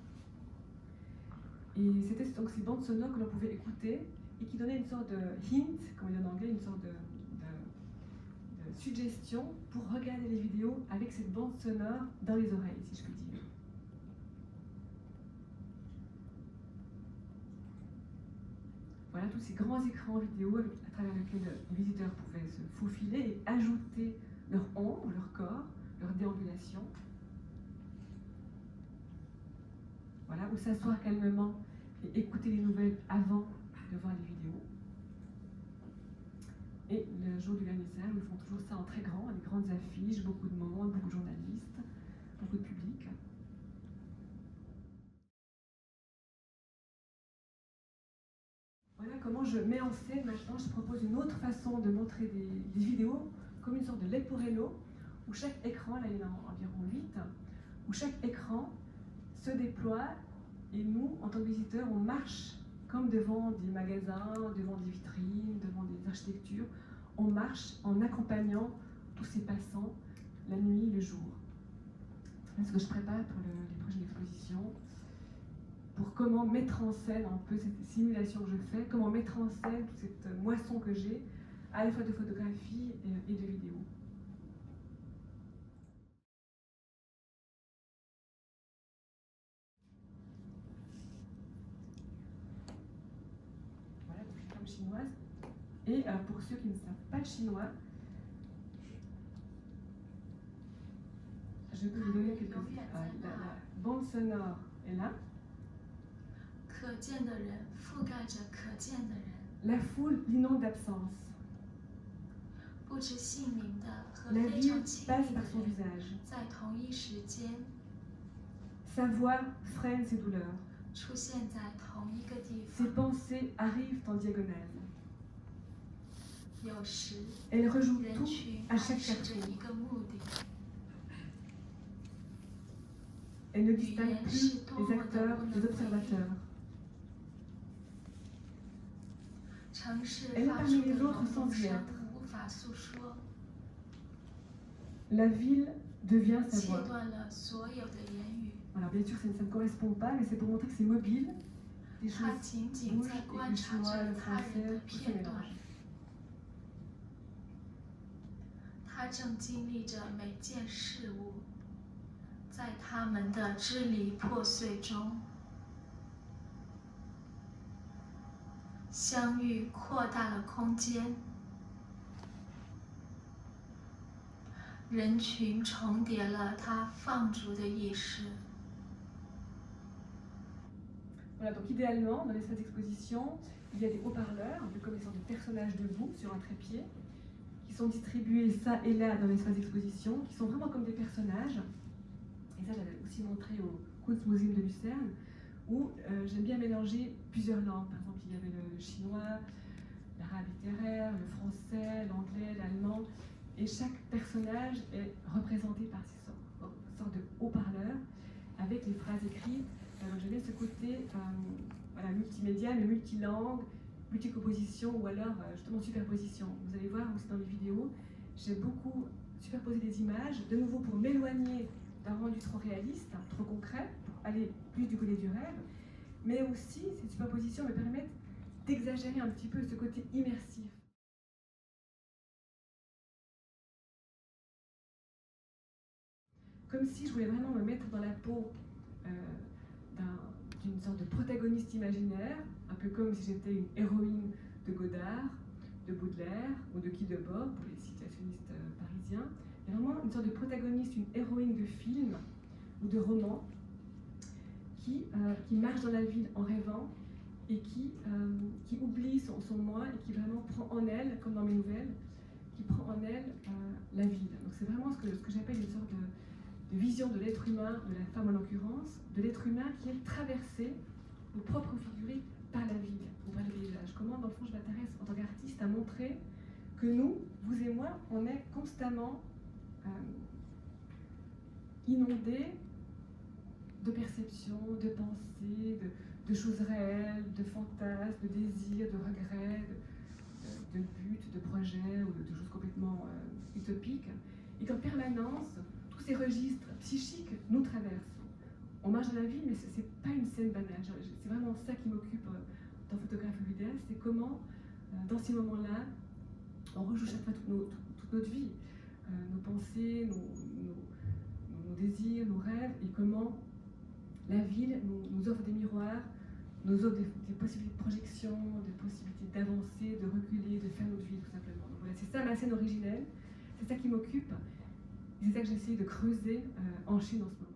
Et c'était donc ces bandes sonores que l'on pouvait écouter et qui donnaient une sorte de hint, comme on dit en anglais, une sorte de suggestion pour regarder les vidéos avec cette bande sonore dans les oreilles, si je puis dire. Voilà tous ces grands écrans vidéo à travers lesquels les visiteurs pouvaient se faufiler et ajouter leur ombre, leur corps, leur déambulation. Voilà, ou s'asseoir calmement et écouter les nouvelles avant de voir les vidéos. Et le jour du vernissage, ils font toujours ça en très grand, avec grandes affiches, beaucoup de monde, beaucoup de journalistes, beaucoup de public. Voilà comment je mets en scène maintenant. Je propose une autre façon de montrer des vidéos, comme une sorte de leporello, où chaque écran, là il y en a environ 8, où chaque écran se déploie et nous, en tant que visiteurs, on marche comme devant des magasins, devant des vitrines, devant des architectures. On marche en accompagnant tous ces passants, la nuit, le jour. C'est ce que je prépare pour les prochaines expositions, pour comment mettre en scène un peu cette simulation que je fais, comment mettre en scène toute cette moisson que j'ai, à la fois de photographie et de vidéo. Voilà, donc les femmes chinoises. Et pour ceux qui ne savent pas le chinois, je peux vous donner quelques... la bande sonore est là. La foule l'inonde d'absence. La ville passe par son visage. Sa voix freine ses douleurs. Ses pensées arrivent en diagonale. Elle rejoue tout à chaque carrefour. Elle ne distingue plus les acteurs des observateurs. Elle est parmi les autres sans y être. La ville devient sa voix. Alors bien sûr, ça ne correspond pas, mais c'est pour montrer que c'est mobile. Les choses bougent et le chinois, le français, tout se mélange. Voilà, donc idéalement, dans l'espace d'exposition, il y a des haut-parleurs, un peu comme des sortes de personnages debout sur un trépied, qui sont distribués ça et là dans l'espace d'exposition, qui sont vraiment comme des personnages. Et ça, j'avais aussi montré au Kunstmuseum de Lucerne, où j'aime bien mélanger plusieurs langues. Par exemple, il y avait le chinois, l'arabe littéraire, le français, l'anglais, l'allemand. Et chaque personnage est représenté par ces sortes de haut-parleurs avec les phrases écrites. J'aime bien ce côté voilà, multimédia, mais multilangue, multicomposition ou alors justement superposition. Vous allez voir aussi dans les vidéos, j'ai beaucoup superposé des images, de nouveau pour m'éloigner d'un rendu trop réaliste, trop concret, pour aller plus du côté du rêve, mais aussi ces superpositions me permettent d'exagérer un petit peu ce côté immersif. Comme si je voulais vraiment me mettre dans la peau d'une sorte de protagoniste imaginaire, un peu comme si j'étais une héroïne de Godard, de Baudelaire ou de Guy Debord pour les situationnistes parisiens, Il y a vraiment une sorte de protagoniste, une héroïne de film ou de roman qui marche dans la ville en rêvant et qui oublie son moi et qui vraiment prend en elle, comme dans mes nouvelles, qui prend en elle la ville. Donc c'est vraiment ce que j'appelle une sorte de vision de l'être humain, de la femme en l'occurrence, de l'être humain qui est traversé, ou propre figuré, par la ville ou par le paysage. Comment, dans le fond, je m'intéresse en tant qu'artiste à montrer que nous, vous et moi, on est constamment inondés de perceptions, de pensées, de choses réelles, de fantasmes, de désirs, de regrets, de buts, de projets ou de choses complètement utopiques. Et qu'en permanence, tous ces registres psychiques nous traversent. On marche dans la vie, mais ce n'est pas une scène banale. C'est vraiment ça qui m'occupe dans Photographie ou vidéaste, c'est comment, dans ces moments-là, on rejoue chaque fois toute notre vie, nos pensées, nos désirs, nos rêves, et comment la ville nous offre des miroirs, nous offre des possibilités de projection, des possibilités d'avancer, de reculer, de faire notre vie, tout simplement. Donc voilà, c'est ça ma scène originelle, c'est ça qui m'occupe, et c'est ça que j'essaie de creuser en Chine en ce moment.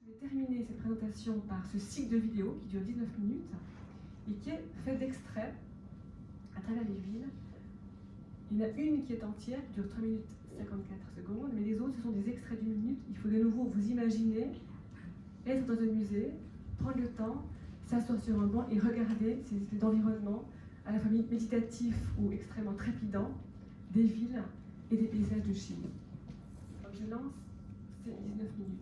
Je vais terminer cette présentation par ce cycle de vidéos qui dure 19 minutes et qui est fait d'extraits à travers les villes. Il y en a une qui est entière, qui dure 3 minutes 54 secondes, mais les autres, ce sont des extraits d'une minute. Il faut de nouveau vous imaginer être dans un musée, prendre le temps, s'asseoir sur un banc et regarder ces espèces d'environnement à la fois méditatif ou extrêmement trépidant des villes et des paysages de Chine. Donc je lance ces 19 minutes.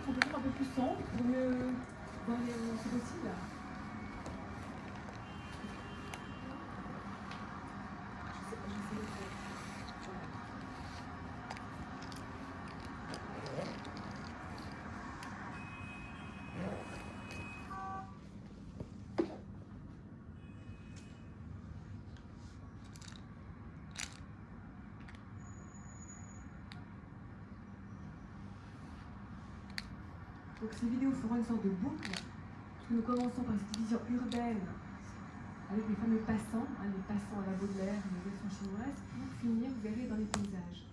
On peut faire un peu plus sombre pour mieux voir c'est possible. Donc ces vidéos feront une sorte de boucle, puisque nous commençons par cette vision urbaine avec les fameux passants, les passants à la Baudelaire, les versions chinoises, pour finir, vous verrez, dans les paysages.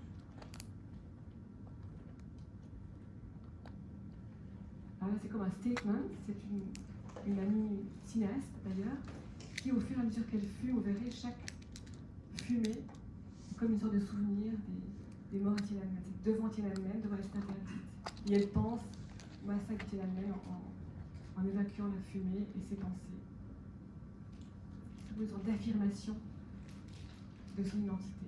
Alors là, c'est comme un statement, c'est une amie cinéaste d'ailleurs, qui au fur et à mesure qu'elle fume, vous verrez, chaque fumée, comme une sorte de souvenir des morts à Tiananmen. C'est devant Tiananmen, devant la cité interdite. Et elle pense au massacre de Tiananmen en évacuant la fumée et ses pensées. C'est une sorte d'affirmation de son identité.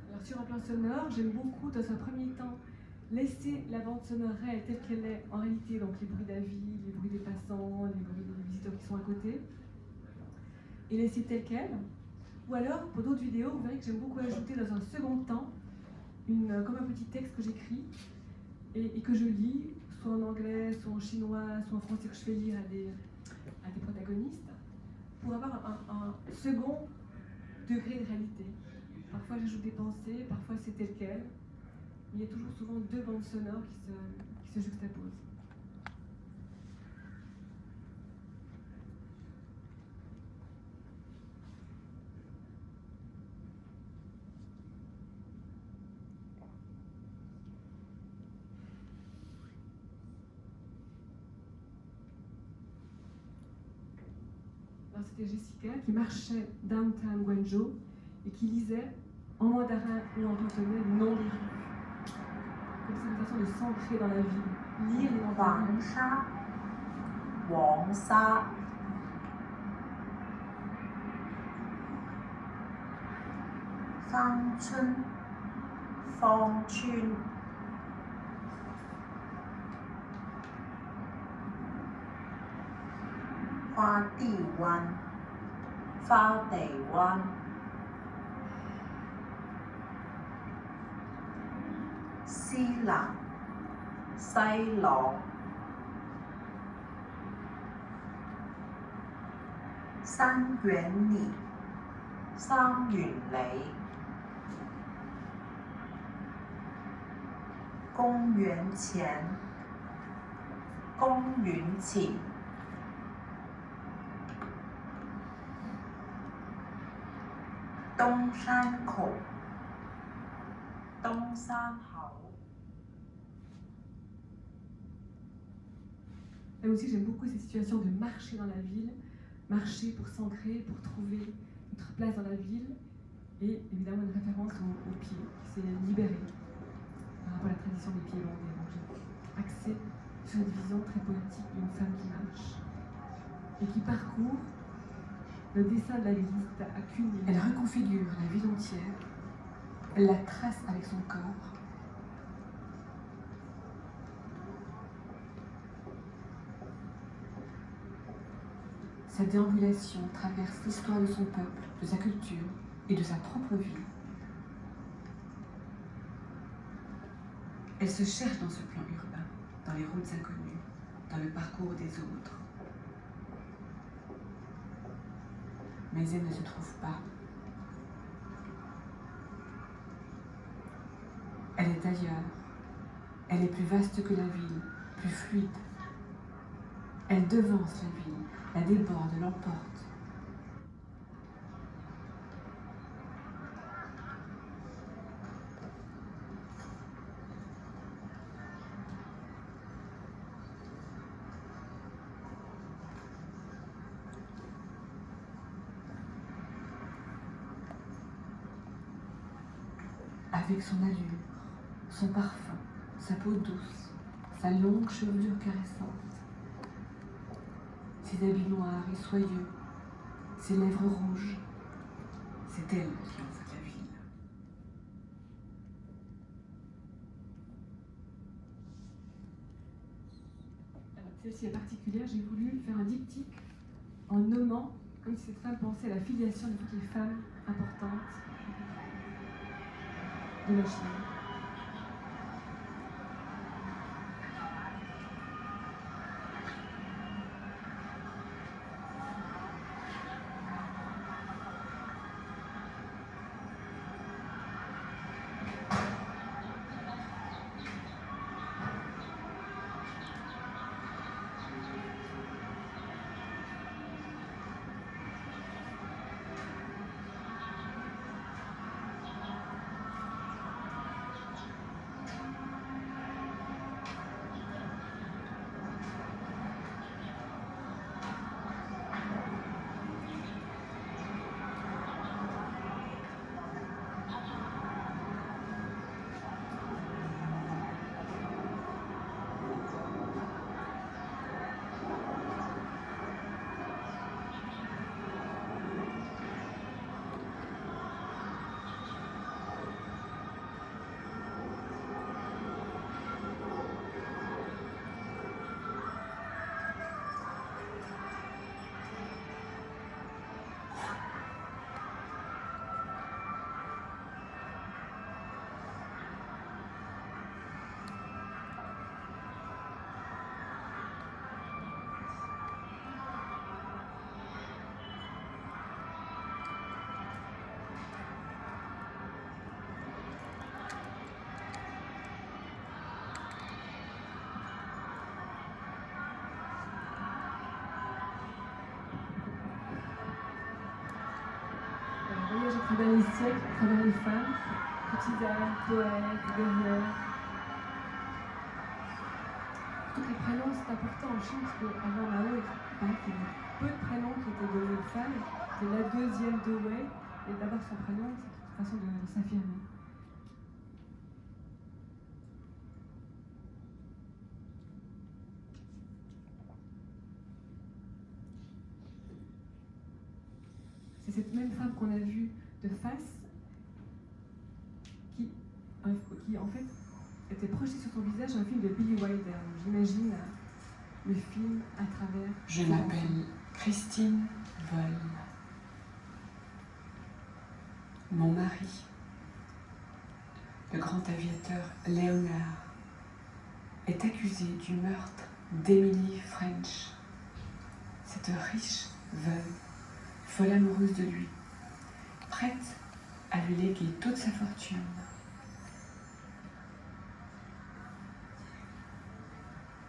Alors sur un plan sonore, j'aime beaucoup dans un premier temps laisser la bande sonore réelle telle qu'elle est en réalité, donc les bruits d'avis, les bruits des passants, les bruits des visiteurs qui sont à côté, et laisser telle qu'elle. Ou alors, pour d'autres vidéos, vous verrez que j'aime beaucoup ajouter dans un second temps, comme un petit texte que j'écris et que je lis, soit en anglais, soit en chinois, soit en français, que je fais lire à des protagonistes, pour avoir un second degré de réalité. Parfois j'ajoute des pensées, parfois c'est tel quel. Il y a toujours souvent deux bandes sonores qui se juxtaposent. Alors c'était Jessica qui marchait downtown Guangzhou et qui lisait en mandarin ou en cantonais le nom des rues. Comme c'est une façon de s'ancrer dans la ville, lire les noms des rues. 黄沙、黄沙、芳村、芳村、花地灣、花地灣、西南、西朗、三元里、三元里、公園前、公園前、東山口、東山口。 Là aussi, j'aime beaucoup cette situation de marcher dans la ville, marcher pour s'ancrer, pour trouver notre place dans la ville, et évidemment une référence au pied qui s'est libéré par rapport à la tradition des pieds bandés. Donc j'ai axé sur une vision très poétique d'une femme qui marche et qui parcourt le dessin de la ville à Cuneo. Elle reconfigure la ville entière, elle la trace avec son corps. Sa déambulation traverse l'histoire de son peuple, de sa culture et de sa propre vie. Elle se cherche dans ce plan urbain, dans les routes inconnues, dans le parcours des autres. Mais elle ne se trouve pas. Elle est ailleurs. Elle est plus vaste que la ville, plus fluide. Elle devance la ville, la déborde, l'emporte. Avec son allure, son parfum, sa peau douce, sa longue chevelure caressante, ses habits noirs et soyeux, ses lèvres rouges, c'est elle qui envoûte la ville. Alors, celle-ci est particulière, j'ai voulu faire un diptyque en nommant, comme si cette femme pensait à la filiation de toutes les femmes importantes de la Chine. Voyage à travers les siècles, à travers les femmes, petits âmes, poètes, guerrières. Tous les prénoms, c'est important en Chine parce qu'avant Mao, il paraît qu'il y avait peu de prénoms qui étaient donnés aux femmes. C'est la deuxième de Wei, et d'abord son prénom, cette façon de s'affirmer. C'est cette même femme qu'on a vue de face qui en fait était projetée sur son visage un film de Billy Wilder. J'imagine le film à travers... Je m'appelle Christine Voll. Mon mari, le grand aviateur Léonard, est accusé du meurtre d'Emily French, cette riche veuve, folle amoureuse de lui, prête à lui léguer toute sa fortune.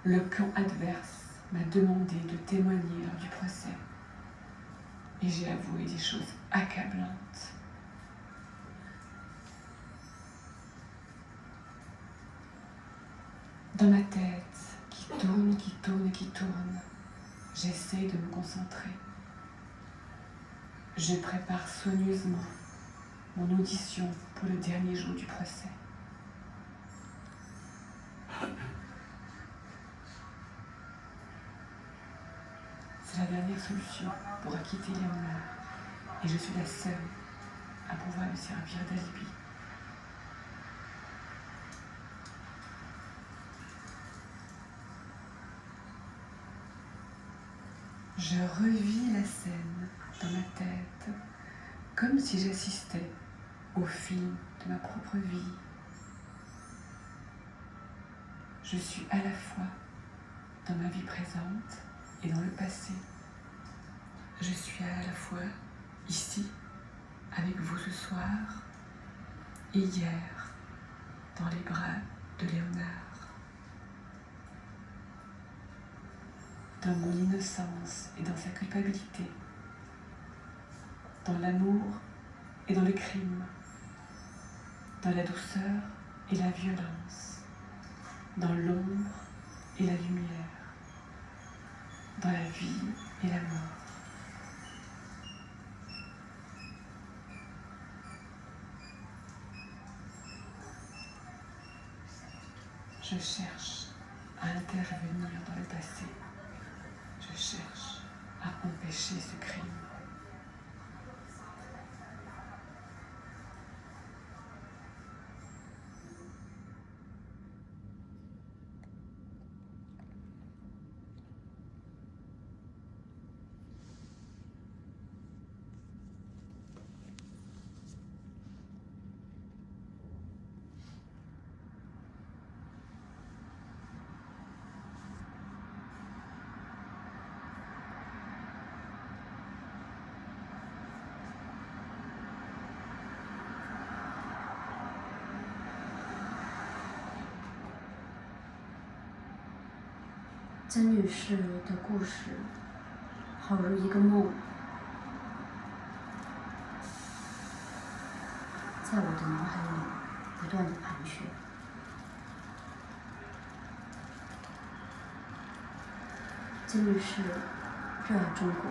Le camp adverse m'a demandé de témoigner lors du procès et j'ai avoué des choses accablantes. Dans ma tête, qui tourne, qui tourne, qui tourne, j'essaie de me concentrer. Je prépare soigneusement mon audition pour le dernier jour du procès. C'est la dernière solution pour acquitter Léonard et je suis la seule à pouvoir lui servir d'alibi. Je revis la scène dans ma tête comme si j'assistais au film de ma propre vie. Je suis à la fois dans ma vie présente et dans le passé. Je suis à la fois ici, avec vous ce soir, et hier, dans les bras de Léonard. Dans mon innocence et dans sa culpabilité, dans l'amour et dans le crime, dans la douceur et la violence, dans l'ombre et la lumière, dans la vie et la mort. Je cherche à intervenir dans le passé. Je cherche à empêcher ce crime.曾女士的故事，好如一个梦，在我的脑海里不断的盘旋。曾女士热爱中国，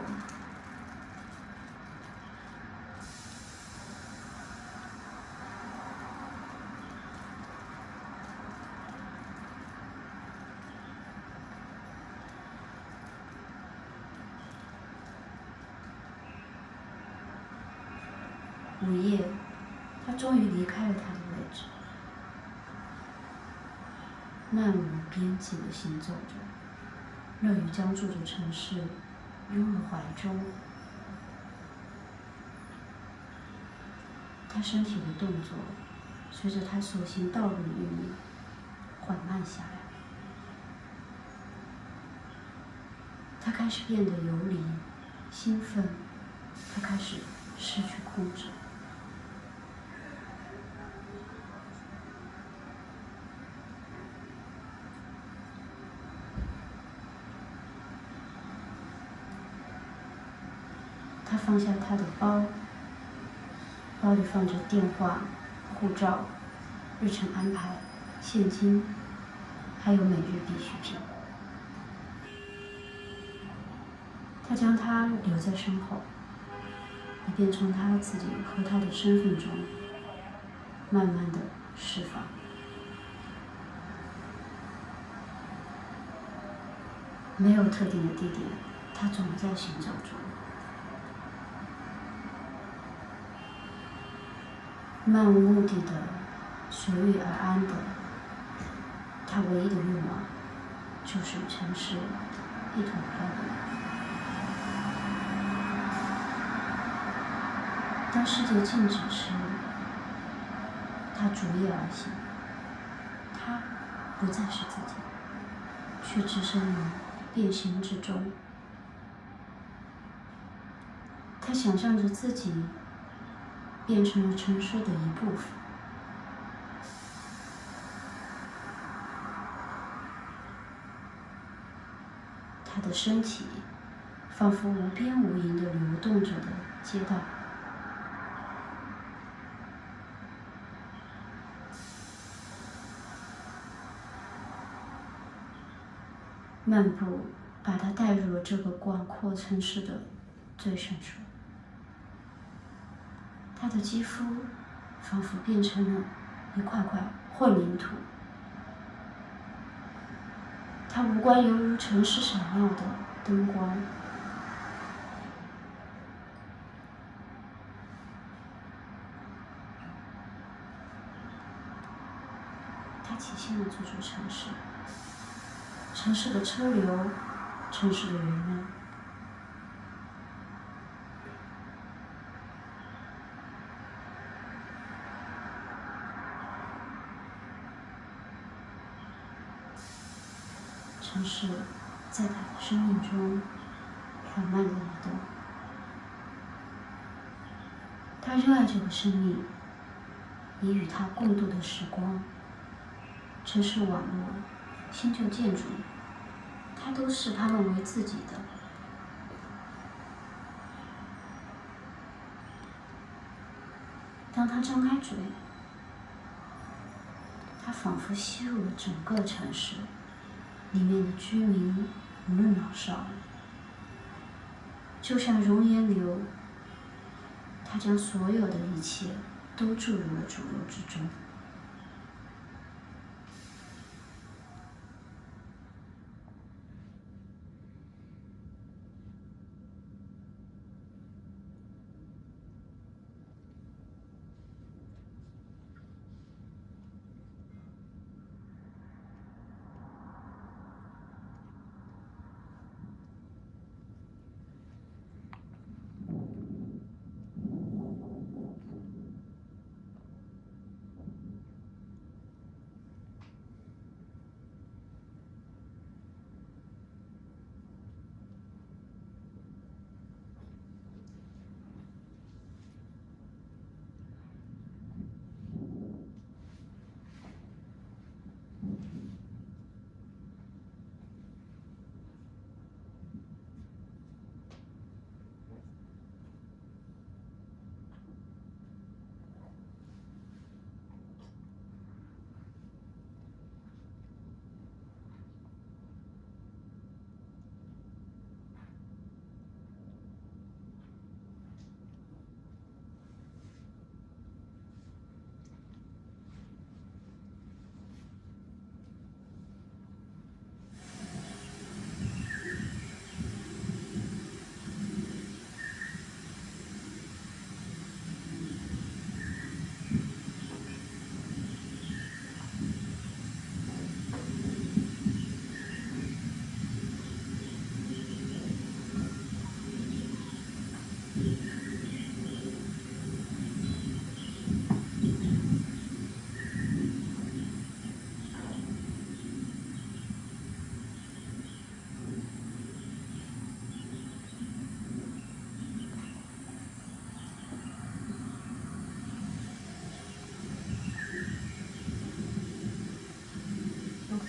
午夜，他终于离开了他的位置，漫无边际地行走着，乐于将这座城市拥入怀中。他身体的动作随着他所行道路的韵律缓慢下来，他开始变得游离、兴奋，他开始失去控制。他放下他的包，包里放着电话、护照、日程安排、现金，还有每日必需品。他将它留在身后，以便从他自己和他的身份中慢慢的释放。没有特定的地点，它总在行走中。漫无目的的，随遇而安的，他唯一的愿望就是与城市一同漂流。当世界静止时，他逐夜而行，他不再是自己，却置身于变形之中。他想象着自己变成了城市的一部分。他的身体仿佛无边无垠地流动着的街道。漫步把他带入了这个广阔城市的最深处。他的肌肤仿佛变成了一块块混凝土，他五官犹如城市闪耀的灯光。他体现了这座城市，城市的车流，城市的人们。城市在他的生命中缓慢地移动。他热爱这个生命，以与他共度的时光。城市网络、新旧建筑，他都视他们为自己的。当他张开嘴，他仿佛吸入了整个城市里面的居民，无论老少，就像熔岩流，他将所有的一切都注入了主流之中。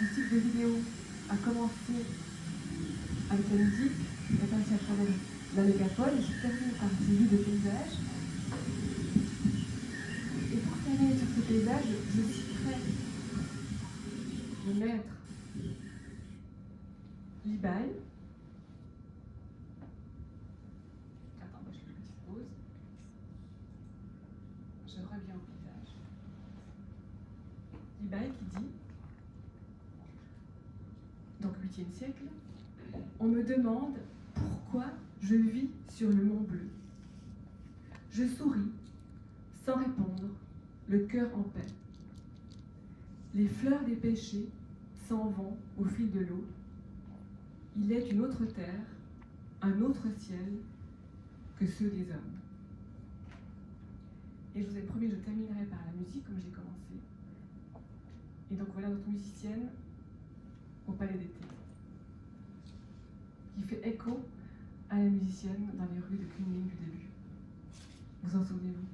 Ce type de vidéo a commencé avec la musique, est passé à travers la mégapole, et je termine par ces vues de paysages. Et pour terminer sur ces paysages, je citerai le maître Libaï. Attends, je fais une petite pause. Je reviens au paysage. dit, donc 8e siècle, on me demande pourquoi je vis sur le mont Bleu. Je souris, sans répondre, le cœur en paix. Les fleurs des péchés s'en vont au fil de l'eau. Il est une autre terre, un autre ciel que ceux des hommes. Et je vous ai promis, je terminerai par la musique comme j'ai commencé. Et donc voilà notre musicienne au Palais d'été, qui fait écho à la musicienne dans les rues de Kunming du début. Vous en souvenez-vous?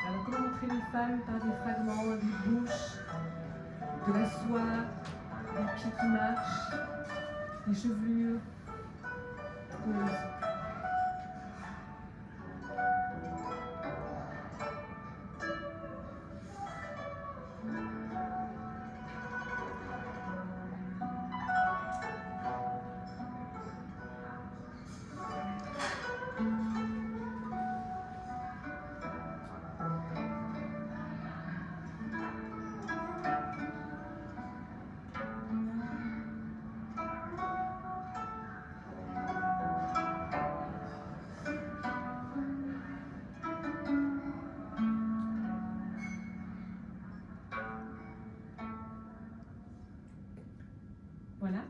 Alors comment montrer les femmes par des fragments, des bouches, de la soie, des pieds qui marchent, des chevelures. Voilà,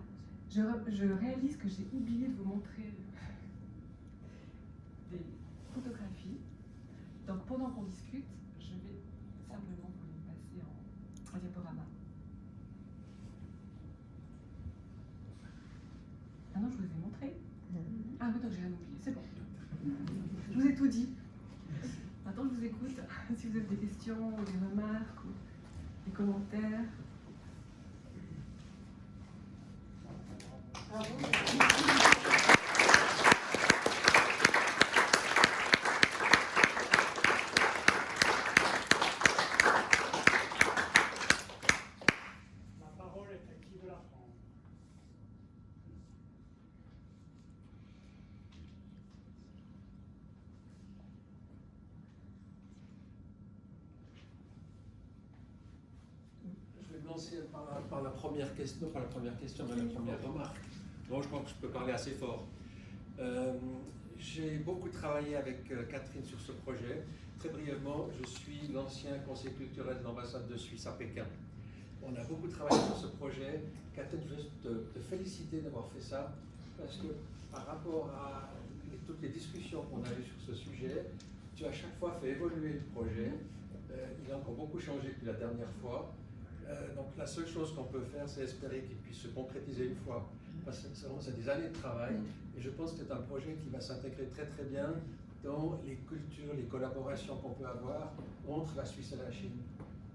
je réalise que j'ai oublié de vous montrer des photographies. Donc pendant qu'on discute, je vais simplement vous les passer en diaporama. Ah non, je vous les ai montrés. Ah oui, donc j'ai rien oublié, c'est bon. Je vous ai tout dit. Maintenant, je vous écoute. Si vous avez des questions, ou des remarques, ou des commentaires. La parole est à qui veut la prendre. Je vais me lancer par la première question, pas la première question, mais la première remarque. Bon, je crois que je peux parler assez fort. J'ai beaucoup travaillé avec Catherine sur ce projet. Très brièvement, je suis l'ancien conseiller culturel de l'ambassade de Suisse à Pékin. On a beaucoup travaillé sur ce projet. Catherine, je veux te féliciter d'avoir fait ça, parce que par rapport à toutes les discussions qu'on a eues sur ce sujet, tu as chaque fois fait évoluer le projet. Il a encore beaucoup changé depuis la dernière fois. Donc la seule chose qu'on peut faire, c'est espérer qu'il puisse se concrétiser une fois. Parce que c'est des années de travail, et je pense que c'est un projet qui va s'intégrer très très bien dans les cultures, les collaborations qu'on peut avoir entre la Suisse et la Chine.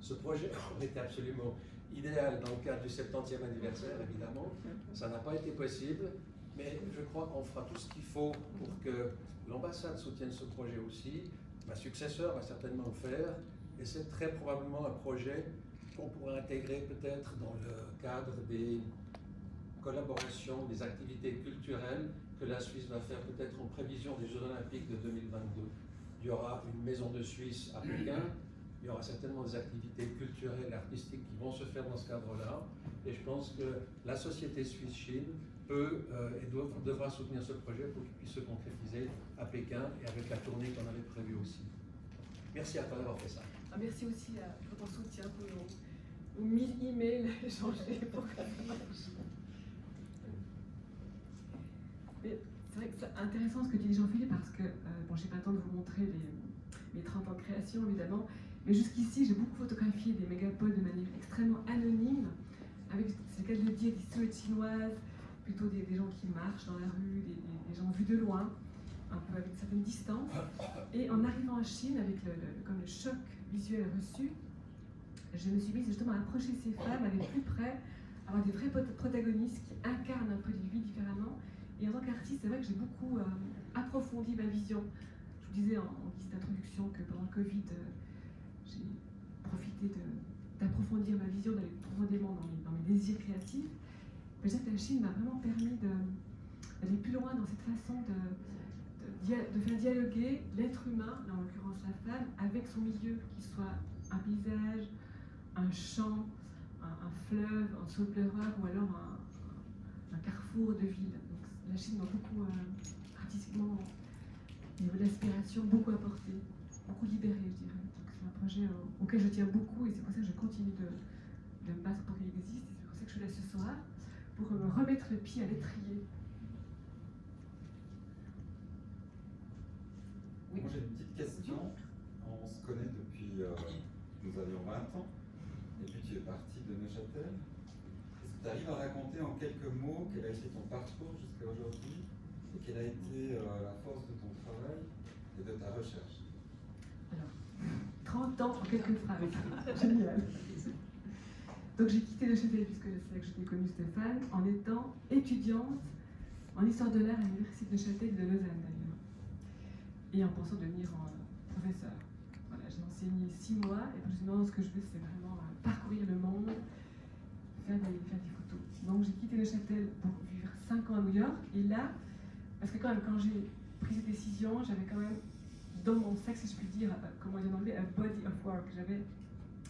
Ce projet était absolument idéal dans le cadre du 70e anniversaire, évidemment. Ça n'a pas été possible, mais je crois qu'on fera tout ce qu'il faut pour que l'ambassade soutienne ce projet aussi. Ma successeur va certainement le faire, et c'est très probablement un projet qu'on pourrait intégrer peut-être dans le cadre des collaborations, des activités culturelles que la Suisse va faire peut-être en prévision des Jeux Olympiques de 2022. Il y aura une maison de Suisse à Pékin, il y aura certainement des activités culturelles et artistiques qui vont se faire dans ce cadre-là, et je pense que la société Suisse-Chine peut et devra soutenir ce projet pour qu'il puisse se concrétiser à Pékin et avec la tournée qu'on avait prévue aussi. Merci à toi d'avoir fait ça. Ah, merci aussi pour ton soutien, pour nos 1000 emails échangés pour que ça marche. Mais c'est vrai que c'est intéressant ce que tu dis, Jean-Philippe, parce que, bon, j'ai pas le temps de vous montrer mes 30 ans de création, évidemment, mais jusqu'ici, j'ai beaucoup photographié des mégapoles de manière extrêmement anonyme, avec, c'est le cas de le dire, des silhouettes chinoises, plutôt des gens qui marchent dans la rue, des gens vus de loin, un peu avec une certaine distance. Et en arrivant en Chine, avec comme le choc visuel reçu, je me suis mise justement à approcher ces femmes, aller plus près, avoir des vrais protagonistes qui incarnent un peu les vies différemment. Et en tant qu'artiste, c'est vrai que j'ai beaucoup approfondi ma vision. Je vous disais en guise d'introduction que pendant le Covid, j'ai profité d'approfondir ma vision, d'aller profondément dans mes désirs créatifs. je dirais que la Chine m'a vraiment permis d'aller plus loin dans cette façon de faire dialoguer l'être humain, là en l'occurrence la femme, avec son milieu, qu'il soit un paysage, un champ, un fleuve, un saut pleureur ou alors un carrefour de ville. Donc, la Chine m'a beaucoup, artistiquement, au niveau de l'aspiration, beaucoup apporté, beaucoup libéré, je dirais. Donc, c'est un projet auquel je tiens beaucoup et c'est pour ça que je continue de me battre pour qu'il existe. C'est pour ça que je suis là ce soir, pour me remettre le pied à l'étrier. Oui. Moi j'ai une petite question. On se connaît depuis, nous avions 20 ans, et puis tu es parti de Neuchâtel. Est-ce que tu arrives à raconter en quelques mots quel a été ton parcours jusqu'à aujourd'hui, et quelle a été la force de ton travail et de ta recherche? Alors, 30 ans en quelques phrases. Génial. Donc j'ai quitté Neuchâtel, puisque c'est là que j'étais connue Stéphane, en étant étudiante en histoire de l'art à l'université de Neuchâtel de Lausanne d'ailleurs. Et en pensant devenir professeur. Voilà, j'ai enseigné 6 mois et puis je me suis dit non, ce que je veux c'est vraiment parcourir le monde, faire des photos. Donc j'ai quitté Neuchâtel pour vivre 5 ans à New York et là, parce que quand même quand j'ai pris cette décision, j'avais quand même dans mon sac, si je puis dire, comment dire en anglais, a body of work. J'avais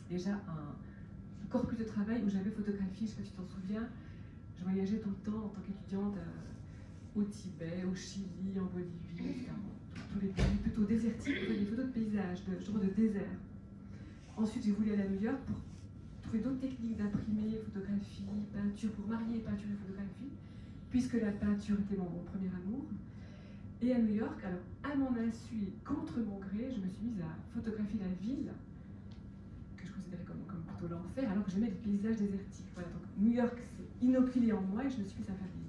déjà un corpus de travail où j'avais photographié, je ne sais pas si tu t'en souviens, je voyageais tout le temps en tant qu'étudiante au Tibet, au Chili, en Bolivie, etc. Tous les pays plutôt désertiques, des photos de paysages, de désert. Ensuite, j'ai voulu aller à New York pour trouver d'autres techniques d'imprimé, photographie, peinture, pour marier peinture et photographie, puisque la peinture était mon premier amour. Et à New York, alors à mon insu et contre mon gré, je me suis mise à photographier la ville, que je considérais comme plutôt l'enfer, alors que j'aimais les paysages désertiques. Voilà, donc New York s'est inoculé en moi et je me suis mise à faire des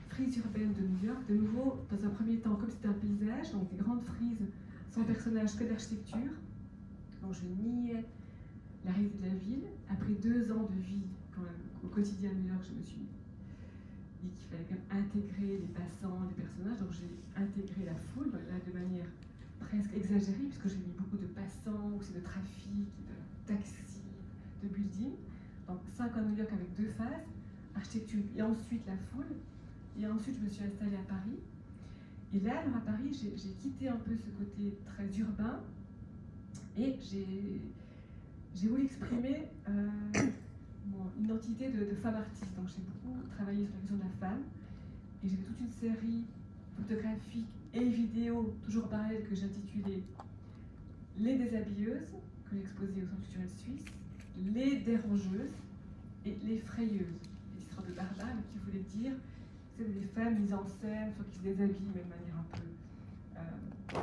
frises urbaines de New York, de nouveau, dans un premier temps, comme c'était un paysage, donc des grandes frises sans personnage que d'architecture. Donc je niais la réalité de la ville. Après 2 ans de vie quand même, au quotidien à New York, je me suis dit qu'il fallait quand même intégrer les passants, les personnages. Donc j'ai intégré la foule, là de manière presque exagérée, puisque j'ai mis beaucoup de passants, aussi de trafic, de taxis, de buildings. Donc 5 ans à New York avec 2 phases, architecture et ensuite la foule. Et ensuite, je me suis installée à Paris. Et là, alors à Paris, j'ai quitté un peu ce côté très urbain et j'ai voulu exprimer mon identité de femme artiste. Donc, j'ai beaucoup travaillé sur la question de la femme et j'ai fait toute une série photographique et vidéo, toujours parallèle, que j'ai intitulée Les déshabilleuses, que j'ai exposée au Centre culturel suisse, Les dérangeuses et Les frayeuses. Des histoires de barbares, mais qui voulaient dire c'est des femmes mises en scène, soit qui se déshabillent, mais de manière un peu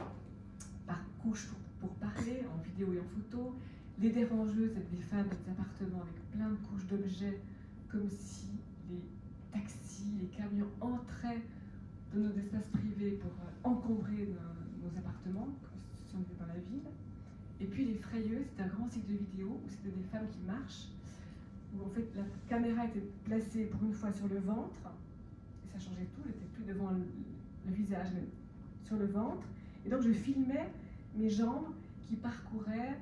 par couche pour parler, en vidéo et en photo. Les dérangeuses, c'est des femmes dans des appartements avec plein de couches d'objets, comme si les taxis, les camions entraient dans nos espaces privés pour encombrer nos appartements, comme si on était dans la ville. Et puis les frayeuses, c'est un grand cycle de vidéos où c'était des femmes qui marchent, où en fait la caméra était placée pour une fois sur le ventre. Ça changeait tout, elle n'était plus devant le visage, mais sur le ventre. Et donc je filmais mes jambes qui parcouraient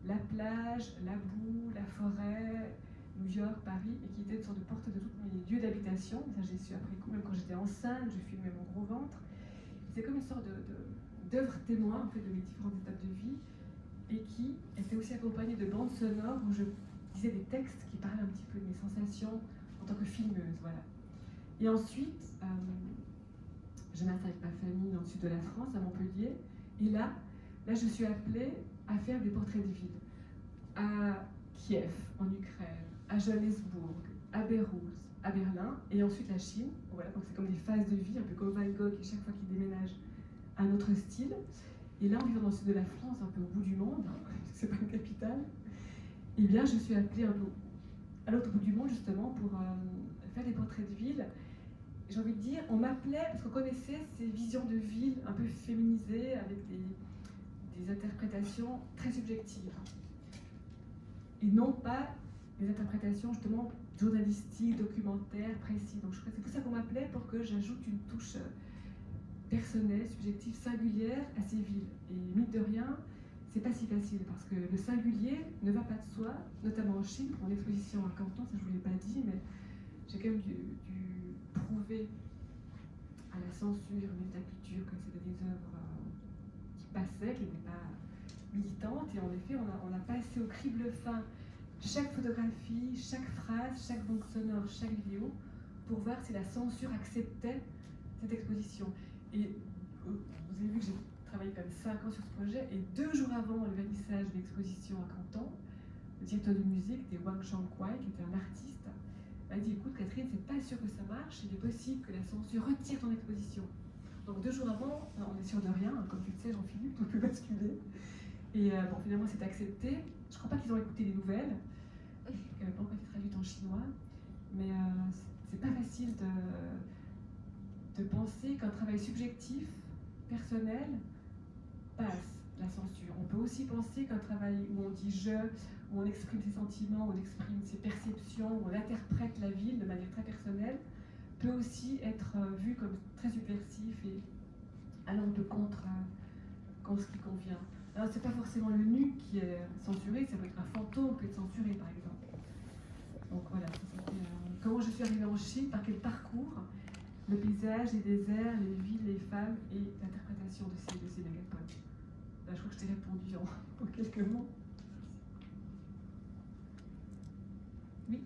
la plage, la boue, la forêt, New York, Paris, et qui étaient une sorte de porte de tous mes lieux d'habitation. Ça j'ai su après coup, même quand j'étais enceinte, je filmais mon gros ventre. C'est comme une sorte d'œuvre témoin en fait, de mes différentes étapes de vie, et qui était aussi accompagnée de bandes sonores où je disais des textes qui parlaient un petit peu de mes sensations en tant que filmeuse. Voilà. Et ensuite, je m'installe avec ma famille dans le sud de la France, à Montpellier. Et là, je suis appelée à faire des portraits de ville. À Kiev, en Ukraine, à Johannesburg, à Beyrouth, à Berlin, et ensuite la Chine. Voilà, donc c'est comme des phases de vie, un peu comme Van Gogh, et chaque fois qu'il déménage, un autre style. Et là, en vivant dans le sud de la France, un peu au bout du monde, c'est pas une capitale, eh bien, je suis appelée à l'autre bout du monde, justement, pour faire des portraits de ville. J'ai envie de dire, on m'appelait, parce qu'on connaissait ces visions de ville un peu féminisées, avec des interprétations très subjectives. Et non pas des interprétations, justement, journalistiques, documentaires, précises. Donc c'est pour ça qu'on m'appelait, pour que j'ajoute une touche personnelle, subjective, singulière à ces villes. Et mine de rien, c'est pas si facile, parce que le singulier ne va pas de soi, notamment en Chine, pour mon exposition à Canton, ça je vous l'ai pas dit, mais j'ai quand même dû prouver à la censure, au ministre de la Culture, que c'était des œuvres qui passaient, qui n'étaient pas militantes. Et en effet, on a passé au crible fin chaque photographie, chaque phrase, chaque banque sonore, chaque vidéo, pour voir si la censure acceptait cette exposition. Et vous avez vu que j'ai travaillé quand même 5 ans sur ce projet, et 2 jours avant le vernissage de l'exposition à Canton, le directeur de musique, était Wang Shangkwai, qui était un artiste, m'a dit: écoute Catherine, c'est pas sûr que ça marche, il est possible que la censure retire ton exposition. Donc 2 jours avant, on est sûr de rien, comme tu le sais Jean-Philippe, on peut basculer. Et bon, finalement c'est accepté. Je crois pas qu'ils ont écouté les nouvelles, qui n'avaient pas encore été traduites en chinois, mais c'est pas facile de penser qu'un travail subjectif, personnel, passe la censure. On peut aussi penser qu'un travail où on dit je, où on exprime ses sentiments, où on exprime ses perceptions, où on interprète la ville de manière très personnelle, peut aussi être vu comme très subversif et allant de contre ce qui convient. Alors c'est pas forcément le nu qui est censuré, ça peut être un fantôme qui peut être censuré par exemple. Donc voilà, comment je suis arrivée en Chine, par quel parcours, le paysage, les déserts, les villes, les femmes et l'interprétation de ces mégapoles. Là, je crois que je t'ai répondu en quelques mots. Oui.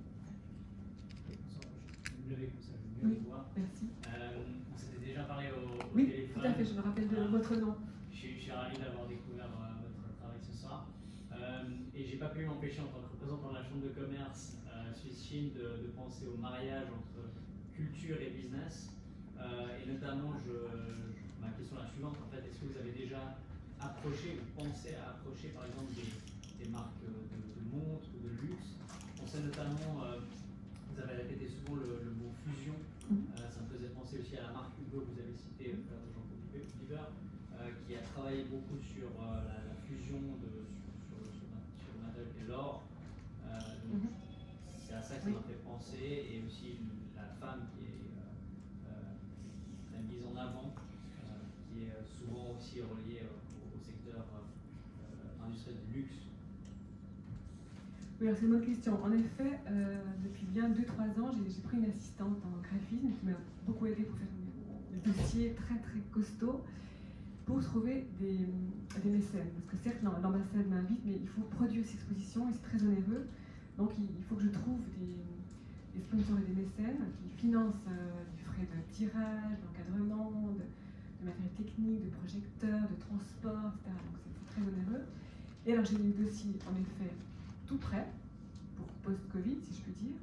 Oui, merci. On s'était déjà parlé au oui, téléphone. tout à fait, je me rappelle de votre nom. Je suis ravi d'avoir découvert votre travail ce soir. Et j'ai pas pu m'empêcher, en tant que représentant de la Chambre de commerce Suisse-Chine, de penser au mariage entre culture et business. Et notamment, ma question est la suivante, en fait, est-ce que vous avez déjà approché ou pensé à approcher par exemple des marques de montres ou de luxe? On sait notamment, vous avez répété souvent le mot fusion, ça me faisait penser aussi à la marque Hugo que vous avez citée, Jean-Paul Bieber, qui a travaillé beaucoup sur la fusion sur le matériel et l'or. C'est à ça que ça m'a fait penser, et aussi la femme qui est la mise en avant, qui est souvent aussi reliée au secteur industriel du luxe. Oui, alors c'est une bonne question. En effet, depuis bien 2-3 ans, j'ai pris une assistante en graphisme qui m'a beaucoup aidé pour faire des dossiers très très costauds pour trouver des mécènes. Parce que certes, l'ambassade m'invite, mais il faut produire ces expositions et c'est très onéreux. Donc il faut que je trouve des sponsors et des mécènes qui financent des frais de tirage, d'encadrement, de matériel technique, de projecteurs, de transport, etc. Donc c'est très onéreux. Et alors j'ai mis le dossier en effet tout prêt pour post-Covid, si je puis dire.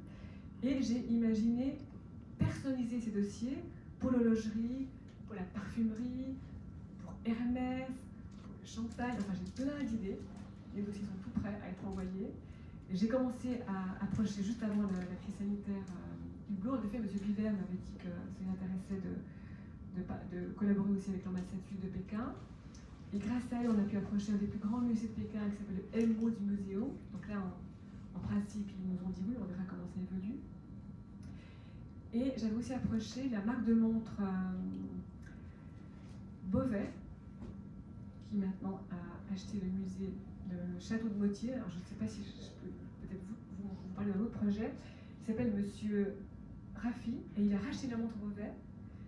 Et j'ai imaginé personnaliser ces dossiers pour l'horlogerie, pour la parfumerie, pour Hermès, pour le champagne. Enfin, j'ai plein d'idées. Les dossiers sont tout prêts à être envoyés. J'ai commencé à approcher juste avant la crise sanitaire Hugo. En effet, M. Bieber m'avait dit que ça l'intéressait de collaborer aussi avec l'ambassade suisse de Pékin. Et grâce à elle, on a pu approcher un des plus grands musées de Pékin qui s'appelle le Helmholtz Museum. Donc là, en principe, ils nous ont dit oui, on verra comment ça évolue. Et j'avais aussi approché la marque de montre Beauvais, qui maintenant a acheté le musée, le château de Motier. Alors je ne sais pas si je peux peut-être vous parler d'un autre projet. Il s'appelle Monsieur Raffi et il a racheté la montre Beauvais.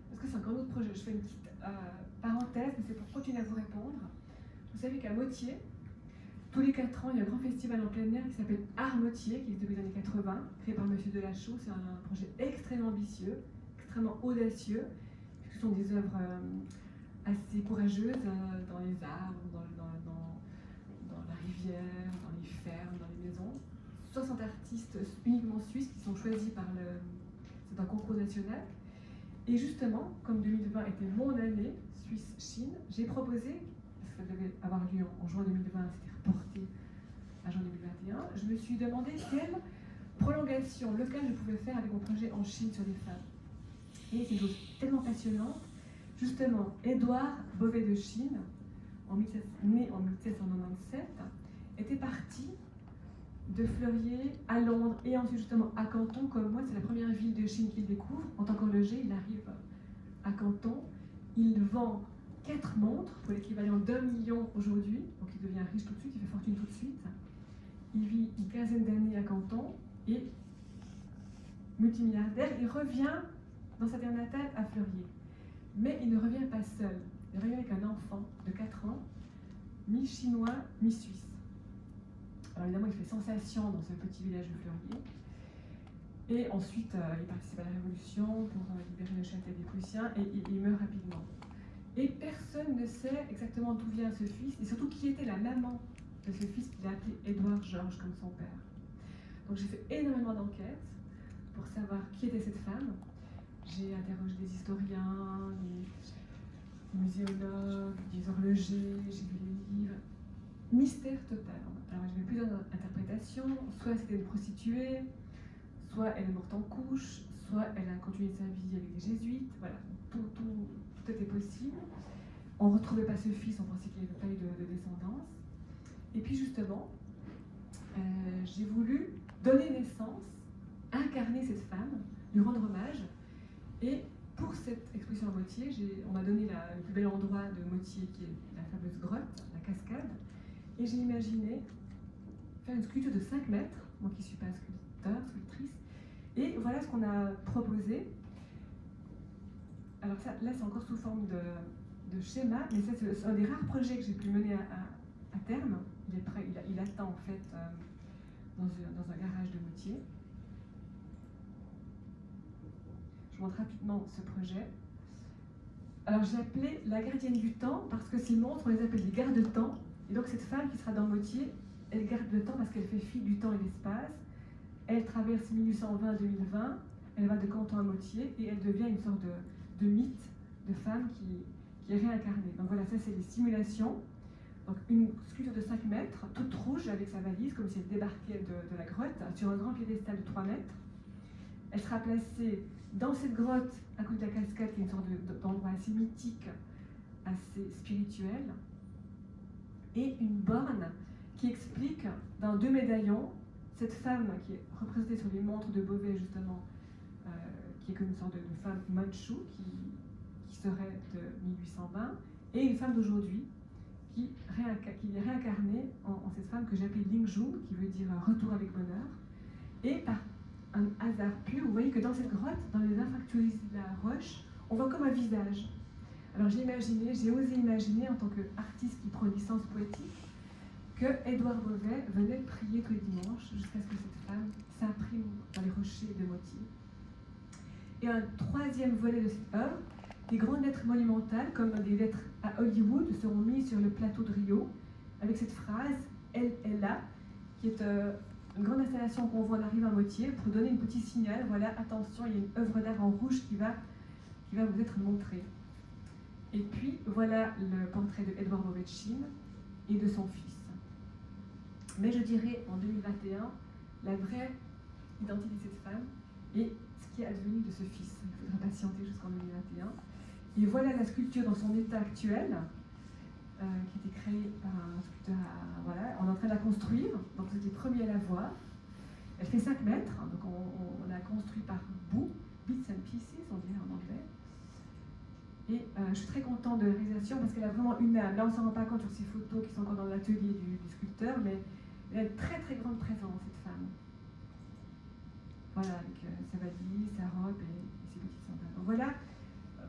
Parce que c'est encore un autre projet. Je fais une petite parenthèse, mais c'est pour continuer à vous répondre. Vous savez qu'à Motier, tous les 4 ans, il y a un grand festival en plein air qui s'appelle Art Motier, qui existe depuis les années 80, créé par Monsieur Delachaux. C'est un projet extrêmement ambitieux, extrêmement audacieux. Ce sont des œuvres assez courageuses dans les arbres, dans la rivière, dans les fermes, dans les maisons. 60 artistes uniquement suisses qui sont choisis par c'est un concours national. Et justement, comme 2020 était mon année Suisse-Chine, j'ai proposé, parce que ça devait avoir lieu en juin 2020, c'était reporté à juin 2021, je me suis demandé quelle prolongation locale je pouvais faire avec mon projet en Chine sur les femmes. Et c'est une chose tellement passionnante. Justement, Édouard Beauvais de Chine, né en 1797, était parti de Fleurier à Londres et ensuite justement à Canton. Comme moi, c'est la première ville de Chine qu'il découvre. En tant qu'horloger, il arrive à Canton. Il vend 4 montres pour l'équivalent d'1 million aujourd'hui. Donc il devient riche tout de suite, il fait fortune tout de suite. Il vit une quinzaine d'années à Canton et multimilliardaire, il revient dans sa terre natale à Fleurier. Mais il ne revient pas seul. Il revient avec un enfant de 4 ans, mi-chinois, mi-suisse. Alors évidemment, il fait sensation dans ce petit village de Fleurier. Et ensuite, il participe à la Révolution pour libérer Neuchâtel des Prussiens et il meurt rapidement. Et personne ne sait exactement d'où vient ce fils et surtout qui était la maman de ce fils qu'il a appelé Édouard Georges comme son père. Donc j'ai fait énormément d'enquêtes pour savoir qui était cette femme. J'ai interrogé des historiens, des muséologues, des horlogers, j'ai lu les livres. Mystère total. Alors j'avais plusieurs interprétations. Soit c'était une prostituée, soit elle est morte en couche, soit elle a continué sa vie avec des jésuites. Voilà, tout était possible. On ne retrouvait pas ce fils, on pensait qu'il n'y avait pas eu de descendance. Et puis justement, j'ai voulu donner naissance, incarner cette femme, lui rendre hommage. Et pour cette exposition à Motier, on m'a donné le plus bel endroit de Motier, qui est la fameuse grotte, la cascade. Et j'ai imaginé faire une sculpture de 5 mètres, moi qui ne suis pas sculptrice. Et voilà ce qu'on a proposé. Alors ça, là, c'est encore sous forme de schéma, mais ça, c'est un des rares projets que j'ai pu mener à terme. Il est prêt, il attend en fait dans un garage de Motier. Je vous montre rapidement ce projet. Alors j'ai appelé la gardienne du temps parce que ces monstres, on les appelle des gardes-temps. Et donc cette femme qui sera dans Motier, elle garde le temps parce qu'elle fait fi du temps et l'espace. Elle traverse 1820-2020, elle va de Canton à Motier et elle devient une sorte de mythe de femme qui est réincarnée. Donc voilà, ça c'est les simulations. Donc une sculpture de 5 mètres, toute rouge avec sa valise, comme si elle débarquait de la grotte, sur un grand piédestal de 3 mètres. Elle sera placée dans cette grotte, à côté de la cascade, qui est une sorte d'endroit assez mythique, assez spirituel. Et une borne qui explique, dans 2 médaillons, cette femme qui est représentée sur les montres de Beauvais, justement, qui est comme une sorte de femme manchoue, qui serait de 1820, et une femme d'aujourd'hui, qui est réincarnée en cette femme que j'appelle Ling Jun, qui veut dire retour avec bonheur. Et par un hasard pur, vous voyez que dans cette grotte, dans les infractuosités de la roche, on voit comme un visage. Alors j'ai osé imaginer, en tant qu'artiste qui prend une licence poétique, que Édouard Beauvais venait prier tous les dimanches jusqu'à ce que cette femme s'imprime dans les rochers de Motier. Et un 3e volet de cette œuvre, des grandes lettres monumentales, comme des lettres à Hollywood, seront mises sur le plateau de Rio, avec cette phrase « Elle est là », qui est une grande installation qu'on voit en arrivant à Motier, pour donner un petit signal, voilà, attention, il y a une œuvre d'art en rouge qui va vous être montrée. Et puis, voilà le portrait de Édouard Beauvais de Chine et de son fils. Mais je dirais, en 2021, la vraie identité de cette femme et ce qui est advenu de ce fils. Il faudra patienter jusqu'en 2021. Et voilà la sculpture dans son état actuel, qui a été créée par un sculpteur. Voilà, on est en train de la construire, donc vous êtes les premiers à la voir. Elle fait 5 mètres, donc on l'a construit par bouts, bits and pieces, on dirait en anglais. Et je suis très contente de la réalisation parce qu'elle a vraiment une âme. Là, on ne s'en rend pas compte sur ces photos qui sont encore dans l'atelier du sculpteur, mais elle a une très très grande présence, cette femme. Voilà, avec sa valise, sa robe et ses petites sandales. Donc voilà,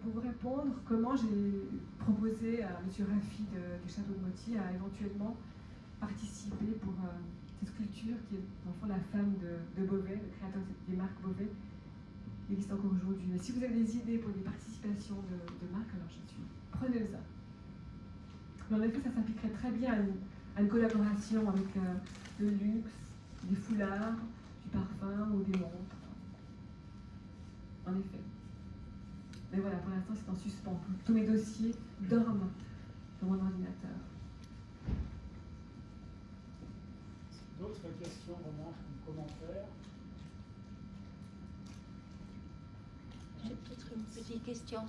pour vous répondre, comment j'ai proposé à M. Raffi du Château de Motier à éventuellement participer pour cette sculpture qui est en fond la femme de Beauvais, le créateur des marques Beauvais, qui existe encore aujourd'hui. Mais si vous avez des idées pour des participations de marques, alors je suis preneuse. Mais en effet, ça s'appliquerait très bien à une collaboration avec le luxe, des foulards, du parfum ou des montres. En effet. Mais voilà, pour l'instant, c'est en suspens. Tous mes dossiers dorment sur mon ordinateur. D'autres questions, remarques ou commentaires? J'ai peut-être une petite question.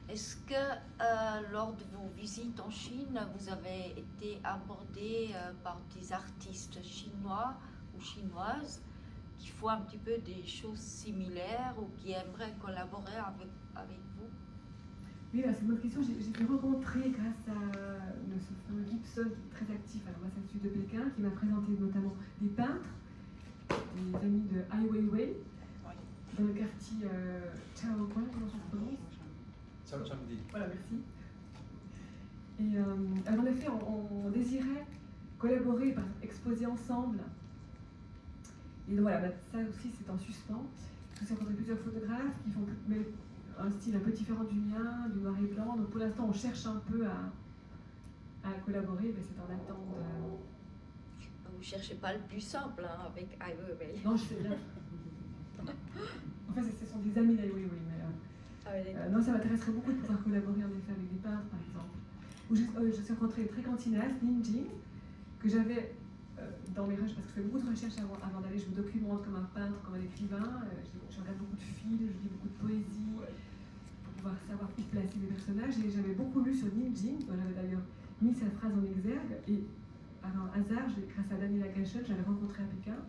Est-ce que lors de vos visites en Chine, vous avez été abordé par des artistes chinois ou chinoises qui font un petit peu des choses similaires ou qui aimeraient collaborer avec vous? Oui, c'est une bonne question. J'ai pu rencontrer, grâce à ce fameux Gibson qui est très actif à l'ambassade de Pékin, qui m'a présenté notamment des peintres, des amis de Ai Weiwei. dans le quartier Chaoguan, comment ça se prononce? Samedi. Voilà, merci. Et en effet, on désirait collaborer, exposer ensemble. Et donc voilà, ça aussi c'est en suspens. J'ai rencontré plusieurs photographes qui font un style un peu différent du mien, du noir et blanc. Donc pour l'instant, on cherche un peu à collaborer, mais c'est en attente. Vous ne cherchez pas le plus simple hein, avec Ai Weiwei. Non, je sais bien. En fait, ce sont des amis d'Ai Weiwei, mais non, ça m'intéresserait beaucoup de pouvoir collaborer en effet avec des peintres, par exemple. Où je suis rencontrée une très grande cinéaste, Nin Jing, que j'avais dans mes recherches, parce que je fais beaucoup de recherches avant d'aller, je me documente comme un peintre, comme un écrivain, je regarde beaucoup de films, je lis beaucoup de poésie, pour pouvoir savoir où placer mes personnages, et j'avais beaucoup lu sur Nin Jing, dont j'avais d'ailleurs mis sa phrase en exergue, et par un hasard, grâce à Daniela Gachon, j'avais rencontré à Pékin,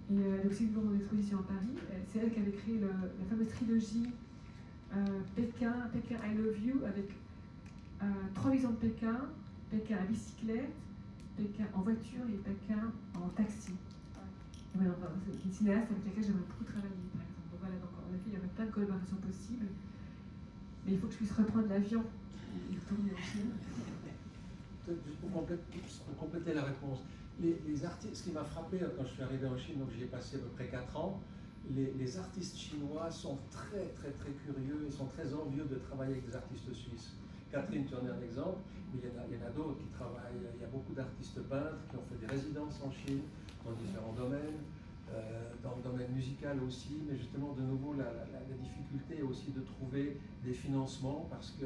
et elle est aussi dans une exposition à Paris. C'est elle qui avait créé la fameuse trilogie Pékin, I Love You, avec 3 visions de Pékin, Pékin à bicyclette, Pékin en voiture et Pékin en taxi. Et voilà, c'est une cinéaste avec laquelle j'aimerais beaucoup travailler, par exemple. Donc voilà, donc en effet, il y aurait plein de collaborations possibles, mais il faut que je puisse reprendre l'avion et retourner en Chine. Juste pour compléter la réponse, les artistes, ce qui m'a frappé quand je suis arrivé en Chine, donc j'y ai passé à peu près 4 ans, les artistes chinois sont très curieux et sont très envieux de travailler avec des artistes suisses. Catherine, tu en es un exemple, mais il y en a d'autres qui travaillent. Il y a beaucoup d'artistes peintres qui ont fait des résidences en Chine dans différents domaines, dans le domaine musical aussi, mais justement de nouveau la difficulté est aussi de trouver des financements parce que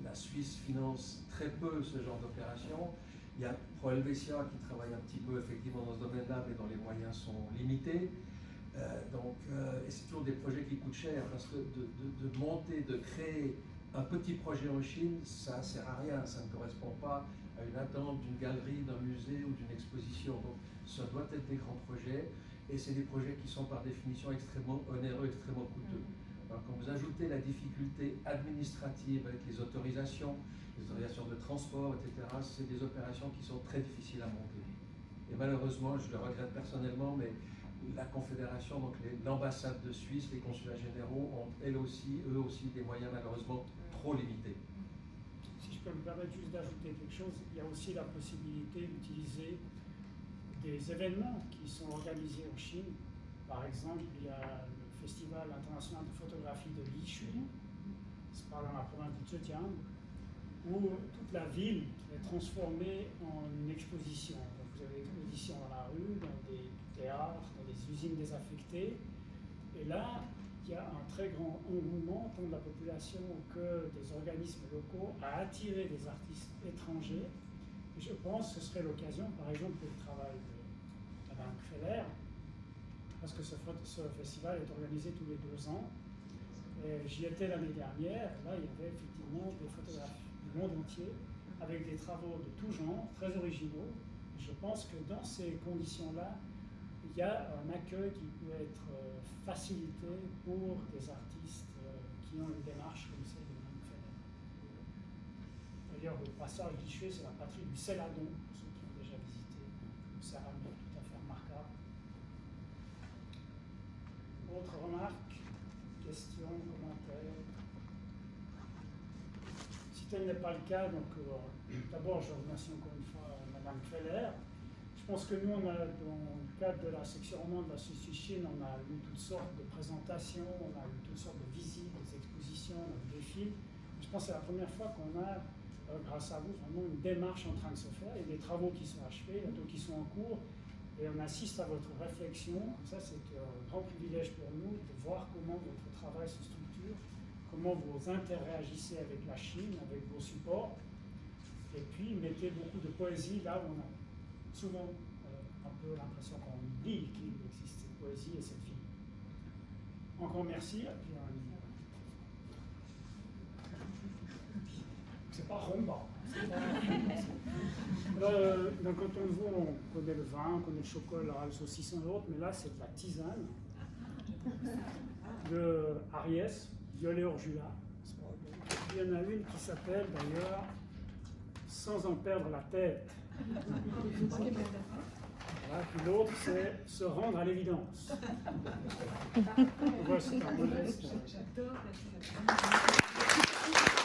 la Suisse finance très peu ce genre d'opération. Il y a Pro Helvetia qui travaille un petit peu effectivement dans ce domaine-là, mais dont les moyens sont limités. Et c'est toujours des projets qui coûtent cher parce que de monter, de créer un petit projet en Chine, ça ne sert à rien, ça ne correspond pas à une attente d'une galerie, d'un musée ou d'une exposition. Donc ça doit être des grands projets et c'est des projets qui sont par définition extrêmement onéreux, extrêmement coûteux. Alors, quand vous ajoutez la difficulté administrative avec les autorisations de transport, etc., c'est des opérations qui sont très difficiles à monter. Et malheureusement, je le regrette personnellement, mais la Confédération, donc l'ambassade de Suisse, les consulats généraux ont eux aussi des moyens malheureusement trop limités. Si je peux me permettre juste d'ajouter quelque chose, il y a aussi la possibilité d'utiliser des événements qui sont organisés en Chine. Par exemple, il y a le Festival international de photographie de Lishui, c'est dans la province de Zhejiang, où toute la ville est transformée en une exposition. Donc vous avez une exposition dans la rue, dans des théâtres, dans des usines désaffectées. Et là, il y a un très grand engouement, tant de la population que des organismes locaux, à attirer des artistes étrangers. Et je pense que ce serait l'occasion, par exemple, pour le travail de Madame Feller, parce que ce festival est organisé tous les 2 ans. J'y étais l'année dernière, là il y avait effectivement des photographes du monde entier, avec des travaux de tout genre, très originaux. Je pense que dans ces conditions-là, il y a un accueil qui peut être facilité pour des artistes qui ont une démarche comme celle de Mme Feller. D'ailleurs, au passage d'Iché, c'est la patrie du céladon, pour ceux qui ont déjà visité, une céramique tout à fait remarquable. Autre remarque, question, commentaire? Si tel n'est pas le cas, donc d'abord je remercie encore une fois Mme Feller. Je pense que nous, dans le cadre de la section romande de la Suisse Chine, on a eu toutes sortes de présentations, on a eu toutes sortes de visites, des expositions, des films. Je pense que c'est la première fois qu'on a, grâce à vous, vraiment une démarche en train de se faire. Il y a des travaux qui sont achevés, d'autres qui sont en cours, et on assiste à votre réflexion. Ça, c'est un grand privilège pour nous de voir comment votre travail se structure, comment vous interagissez avec la Chine, avec vos supports, et puis mettez beaucoup de poésie là où on a souvent un peu l'impression qu'on oublie qu'il existe cette poésie et cette vie. Encore merci. Et puis, c'est pas rumba. Dans Canton de Vaud, on connaît le vin, on connaît le chocolat, le saucisson et autres, mais là c'est de la tisane de Ariès, violet orjula. Il y en a une qui s'appelle d'ailleurs Sans en perdre la tête. Voilà. Voilà, puis l'autre, c'est se rendre à l'évidence. Voilà, c'est un modeste. J'adore la